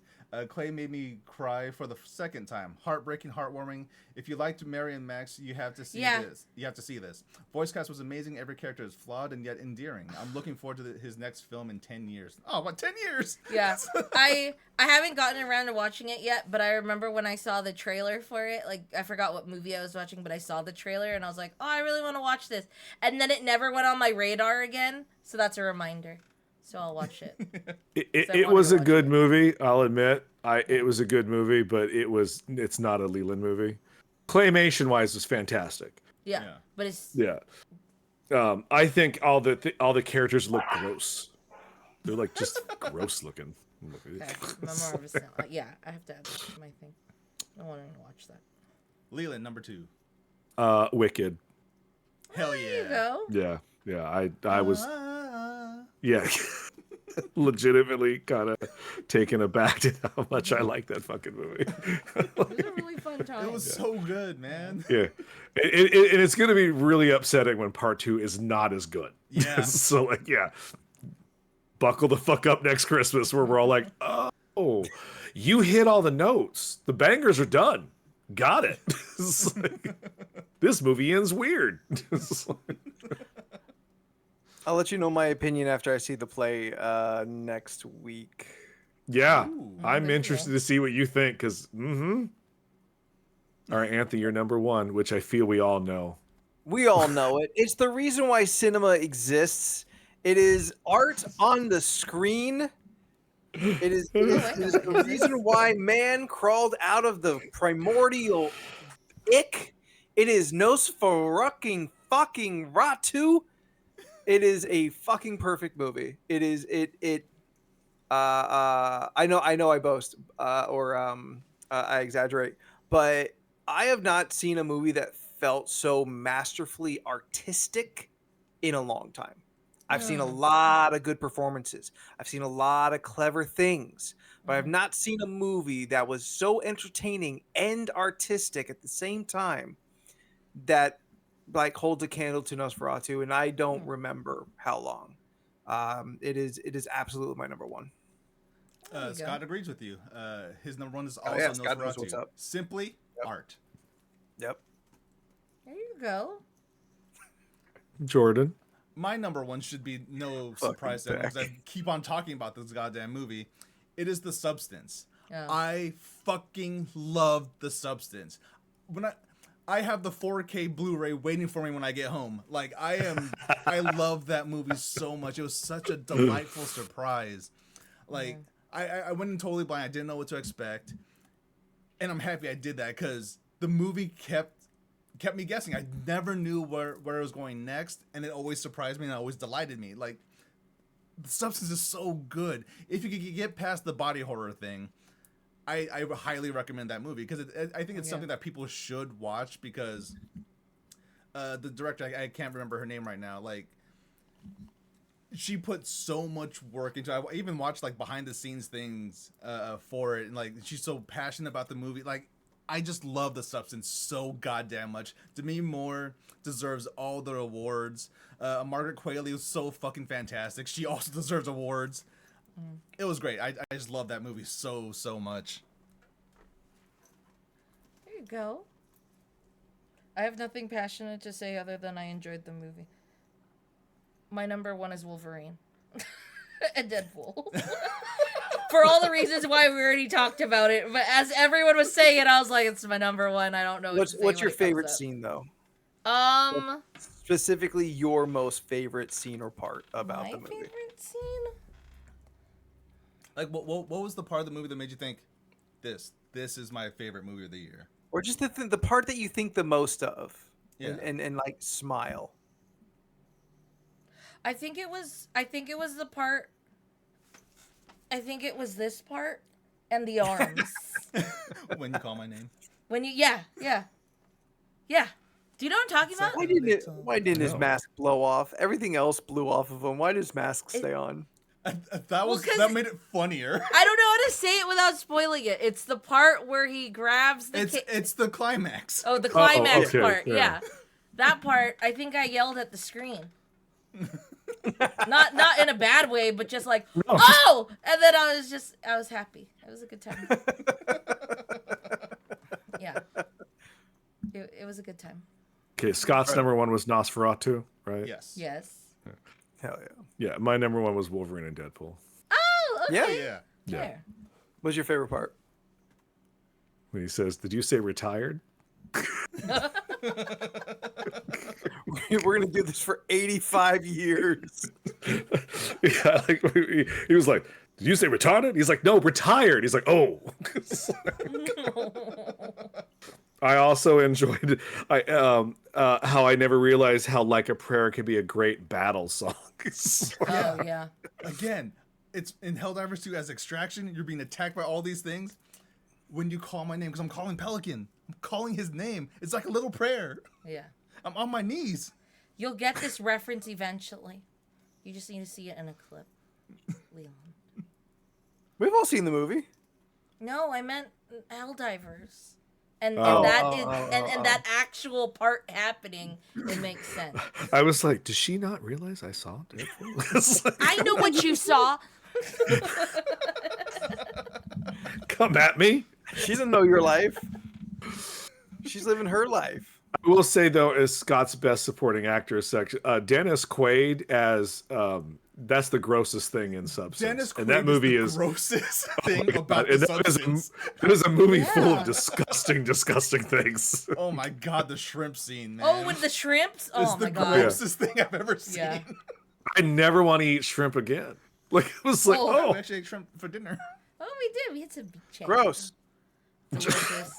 Clay made me cry for the second time. Heartbreaking, heartwarming. If you liked Mary and Max, you have to see this. You have to see this. Voice cast was amazing. Every character is flawed and yet endearing. I'm looking forward to his next film in 10 years. Oh, what, 10 years? Yeah. I haven't gotten around to watching it yet, but I remember when I saw the trailer for it, like, I forgot what movie I was watching, but I saw the trailer and I was like, oh, I really want to watch this. And then it never went on my radar again, so that's a reminder. So I'll watch it. It was a good movie, I'll admit. It was a good movie, but it's not a Leland movie. Claymation wise was fantastic. Yeah. But it's I think all the characters look gross. They're like just gross looking. okay. Memoir of a Snail. Yeah, I have to add that to my thing. I want to watch that. Leland, number 2. Wicked. Hell There you yeah. go. Yeah. I was legitimately kind of taken aback at how much I like that fucking movie. It was a really fun time. It was so good, man. Yeah, and it's going to be really upsetting when part 2 is not as good. Yeah. So like, yeah, buckle the fuck up next Christmas where we're all like, oh, you hit all the notes. The bangers are done. Got it. It's like, this movie ends weird. It's like, I'll let you know my opinion after I see the play next week. yeah, Ooh. I'm There you interested go. to see what you think because, All right, Anthony, you're number 1, which I feel we all know. We all know it. It's the reason why cinema exists. It is art on the screen. It is the reason why man crawled out of the primordial ick. It is Nosferatu fucking Ratu. It is a fucking perfect movie. It is I know I boast I exaggerate, but I have not seen a movie that felt so masterfully artistic in a long time. I've seen a lot of good performances. I've seen a lot of clever things, but I've not seen a movie that was so entertaining and artistic at the same time that like holds a candle to Nosferatu, and I don't remember how long. It is absolutely my number 1. There you go. Scott agrees with you. His number 1 is also yeah, Scott knows what's Nosferatu. up. Simply art. Yep. There you go. Jordan. My number 1 should be no surprise to anyone, because I keep on talking about this goddamn movie. It is The Substance. Oh. I fucking love The Substance. When I have the 4K Blu-ray waiting for me when I get home. Like I love that movie so much. It was such a delightful surprise. Like I went in totally blind. I didn't know what to expect, and I'm happy I did that because the movie kept me guessing. I never knew where it was going next, and it always surprised me and it always delighted me. Like, The Substance is so good. If you could get past the body horror thing, I highly recommend that movie because I think it's something that people should watch because the director, I can't remember her name right now. Like, she put so much work into it. I even watched like behind the scenes things for it, and like she's so passionate about the movie. Like, I just love The Substance so goddamn much. Demi Moore deserves all the awards. Margaret Qualley was so fucking fantastic. She also deserves awards. It was great. I just love that movie so much. There you go. I have nothing passionate to say other than I enjoyed the movie. My number one is Wolverine and Deadpool. For all the reasons why we already talked about it, but as everyone was saying it, I was like, "It's my number one." I don't know. What's your favorite scene though? Specifically, your most favorite scene or part about the movie. My favorite scene. Like, what was the part of the movie that made you think, this is my favorite movie of the year? Or just the part that you think the most of, Yeah. and like smile. I think it was the part. I think it was this part and the arms. When you call my name. When you yeah. Do you know what I'm talking about? Why didn't his mask blow off? Everything else blew off of him. Why did his mask stay on? That made it funnier. I don't know how to say it without spoiling it. It's the part where he grabs the It's the climax. Oh, the climax okay, part. yeah. Yeah. That part, I think I yelled at the screen. Not in a bad way, but just like, "Oh!" And then I was happy. It was a good time. Yeah. It was a good time. Okay, Scott's number one was Nosferatu, right? Yes. Yes. Hell yeah. Yeah, my number one was Wolverine and Deadpool. Oh, okay. Yeah. Yeah. Fair. What's your favorite part? When he says, "Did you say retired?" We're gonna do this for 85 years. Yeah, like he was like, "Did you say retarded?" He's like, "No, retired." He's like, "Oh." I also enjoyed how I never realized how Like a Prayer could be a great battle song. Oh, yeah. Again, it's in Helldivers 2 as Extraction. You're being attacked by all these things. When you call my name, because I'm calling Pelican. I'm calling his name. It's like a little prayer. Yeah. I'm on my knees. You'll get this reference eventually. You just need to see it in a clip. Leon. We've all seen the movie. No, I meant Helldivers. And Oh. that actual part happening, it makes sense. I was like, "Does she not realize I saw Deadpool?" It's like, I know what you saw. come at me. She doesn't know your life. She's living her life. I will say though, as Scott's best supporting actor section, Dennis Quaid as that's the grossest thing in Substance. Dennis Quaid and that movie is is the grossest thing God, about and the that is Substance. it is a movie full Yeah. of disgusting things. Oh my god, the shrimp scene, man. Oh, with the shrimps? It's Oh the my god. grossest thing I've ever seen. Yeah. I never want to eat shrimp again. Like it was like, Oh. We actually ate shrimp for dinner. Oh, we did. We had some chicken. Gross. Delicious.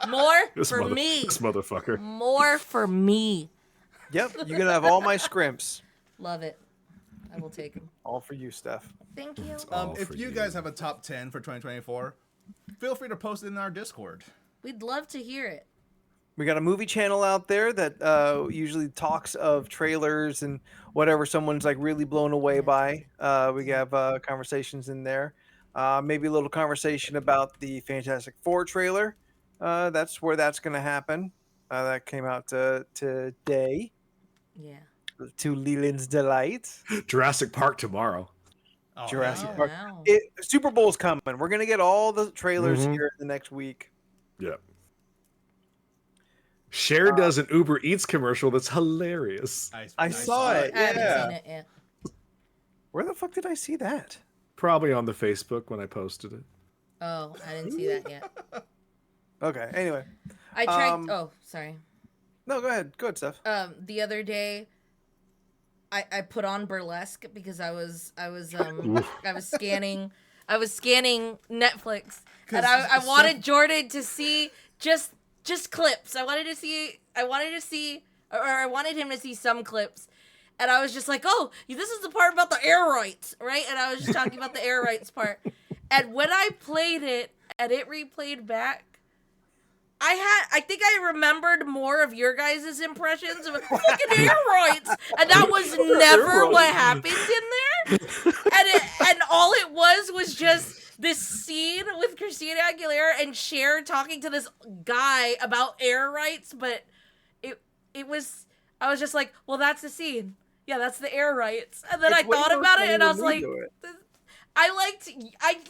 More for me. This motherfucker. More for me. Yep, you can have all my scrimps. Love it. I will take them. All for you, Steph. Thank you. All If for you you. guys have a top 10 for 2024, feel free to post it in our Discord. We'd love to hear it. We got a movie channel out there that usually talks of trailers and whatever someone's like really blown away by. We have conversations in there. Maybe a little conversation about the Fantastic Four trailer. That's where that's going to happen. That came out today. Yeah. To Leland's delight. Jurassic Park tomorrow. Oh, Jurassic yeah. Park. Wow. Super Bowl's coming. We're going to get all the trailers Mhm. here the next week. Yeah. Cher does an Uber Eats commercial that's hilarious. I saw it. I haven't Yeah. seen it yet. Where the fuck did I see that? Probably on the Facebook when I posted it. Oh, I didn't see that yet. Okay. Anyway. I tried. Um, Sorry. No, go ahead. Go ahead, Steph. The other day, I put on Burlesque because I was scanning Netflix and I wanted Jordan to see just clips. I wanted him to see some clips. And I was just like, "Oh, this is the part about the air rights, right?" And I was just talking about the air rights part. And when I played it and it replayed back, I think I remembered more of your guys' impressions of fucking airroids, and that was never what happened in there. And all it was just this scene with Christina Aguilera and Cher talking to this guy about air rights, but it was, I was just like, well, that's the scene. Yeah, that's the air rights. And then It's I way thought more about it, funny and I when was we like, do it. I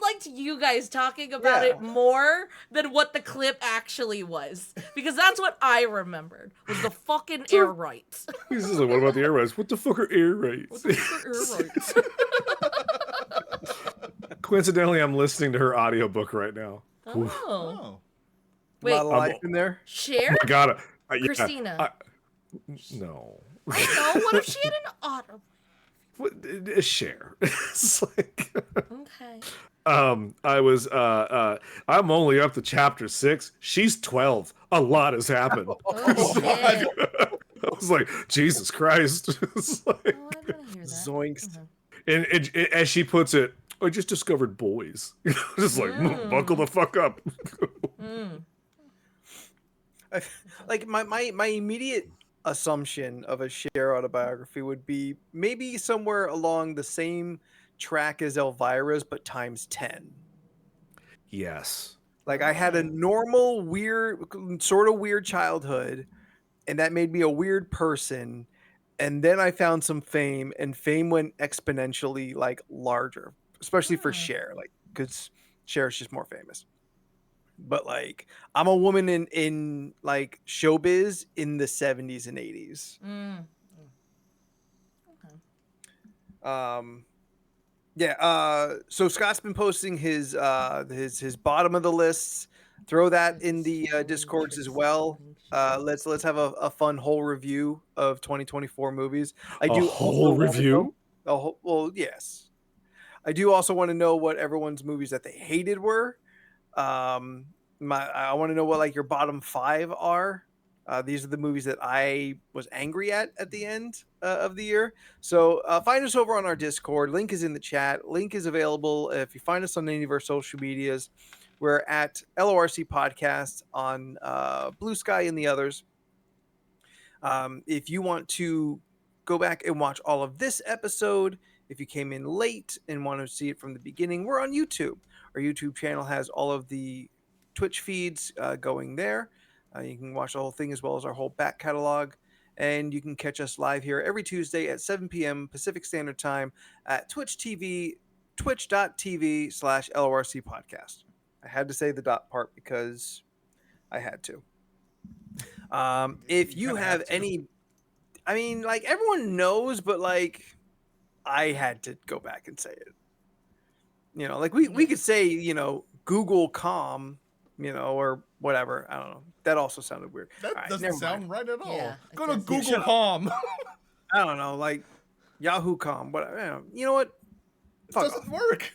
liked you guys talking about Yeah. it more than what the clip actually was, because that's what I remembered was the fucking air rights. He's just like, what about the air rights? What the fuck are air rights? What the fuck are air rights? Coincidentally, I'm listening to her audiobook right now. Oof. Oh, Oh. A wait, lot of life in there. Cher? I got it. Christina. No. I know. What if she had an auto? Share. It's like, Okay. I was I'm only up to chapter 6. She's 12. A lot has happened. Oh, shit. I was like, Jesus Christ. It's like, Oh, I want to hear that. Zoinks. Okay. and as she puts it, I just discovered boys. Just like, buckle the fuck up. Mm. Like my immediate assumption of a Cher autobiography would be maybe somewhere along the same track as Elvira's, but times 10. Yes. Like I had a normal, weird, sort of weird childhood, and that made me a weird person. And then I found some fame, and fame went exponentially like larger, especially for Cher, like because Cher's just more famous. But like I'm a woman in like showbiz in the 70s and 80s. Mm. So Scott's been posting his bottom of the lists. Throw that in the discords as well. Let's have a fun whole review of 2024 movies. I do A whole review? Well, yes. I do also want to know what everyone's movies that they hated were. I want to know what like your bottom 5 are. These are the movies that I was angry at the end of the year. So find us over on our Discord. Link is in the chat. Link is available if you find us on any of our social medias. We're at LORC Podcast on Blue Sky and the others. If you want to go back and watch all of this episode, if you came in late and want to see it from the beginning, we're on YouTube. Our YouTube channel has all of the Twitch feeds going there. You can watch the whole thing as well as our whole back catalog. And you can catch us live here every Tuesday at 7 p.m. Pacific Standard Time at twitch.tv/LORC podcast. I had to say the dot part because I had to. If you have any, I mean, like everyone knows, but like I had to go back and say it. You know, like we could say, you know, Google.com, you know, or whatever. I don't know. That also sounded weird. That doesn't sound right at all. Yeah, Go to doesn't. Google.com. I don't know, like Yahoo.com, whatever. You know what? It Fuck doesn't off. work.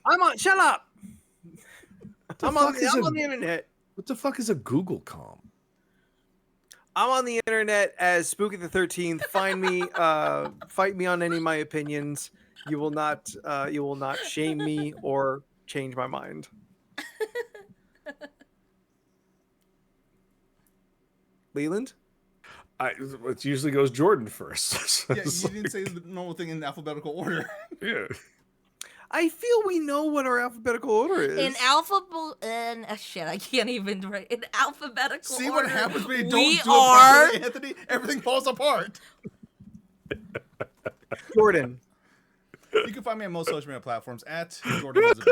I'm on. Shut up. I'm on fuck is the internet. What the fuck is a Google.com? I'm on the internet as Spooky the 13th. Find me. Fight me on any of my opinions. You will not shame me or change my mind. Leland? It usually goes Jordan first. So Yeah, it's you didn't say the normal thing in alphabetical order. yeah. I feel we know what our alphabetical order is. In alphabetical, shit, I can't even write. In alphabetical See order, what happens when you we don't do are. it properly, Anthony? Everything falls apart. Jordan. You can find me on most social media platforms at Jordan was a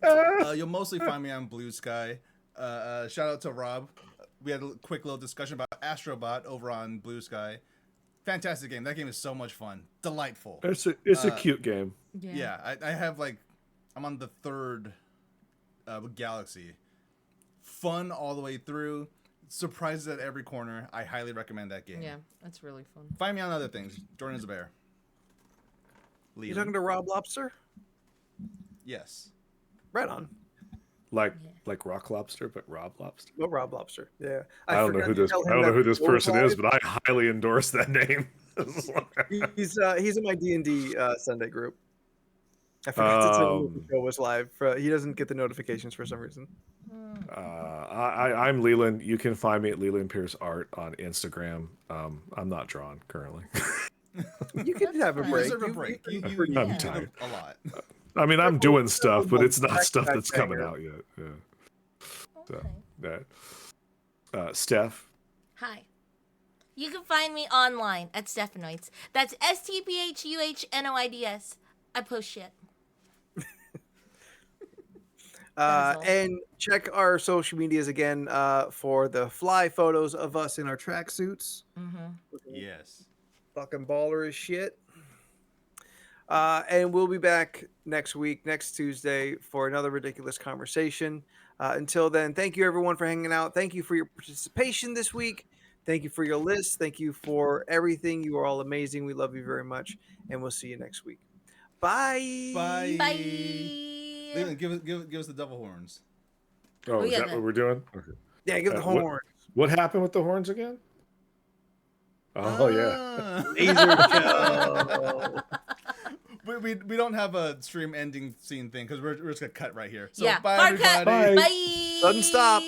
Bear. You'll mostly find me on Blue Sky. Shout out to Rob. We had a quick little discussion about Astrobot over on Blue Sky. Fantastic game. That game is so much fun. Delightful. It's a cute game. Yeah, I have like, I'm on the 3rd Galaxy. Fun all the way through. Surprises at every corner. I highly recommend that game. Yeah, that's really fun. Find me on other things. Jordan is a Bear. You talking to Rob Lobster? Yes. Right on. Like Rock Lobster, but Rob Lobster. No, Rob Lobster. Yeah. I don't know who this person is, but I highly endorse that name. He's in my D&D Sunday group. I forgot to tell him Um, the show was live. He doesn't get the notifications for some reason. I'm Leland. You can find me at Leland Pierce Art on Instagram. I'm not drawn currently. You can have a fine. You break. deserve a break. You I'm did tired. a lot. I mean, I'm doing stuff, but it's not Back- stuff back that's coming banger. out yet. Yeah. So Okay. that. Steph. Hi. You can find me online at Stephanoids. That's STPHUHNOIDS. I post shit. Basil. And check our social medias again for the fly photos of us in our tracksuits. Yes. Fucking baller as shit. And we'll be back next week, next Tuesday, for another ridiculous conversation. Until then, thank you everyone for hanging out. Thank you for your participation this week. Thank you for your list. Thank you for everything. You are all amazing. We love you very much. And we'll see you next week. Bye. Bye. Bye. Leland, give us the double horns. Oh, is yeah, that what we're doing? Okay. Yeah, give the what- horn. What happened with the horns again? Oh yeah. Laser show. We don't have a stream ending scene thing because we're just gonna cut right here. So Yeah. bye Hard cut. everybody. Bye. Bye. Sudden stop.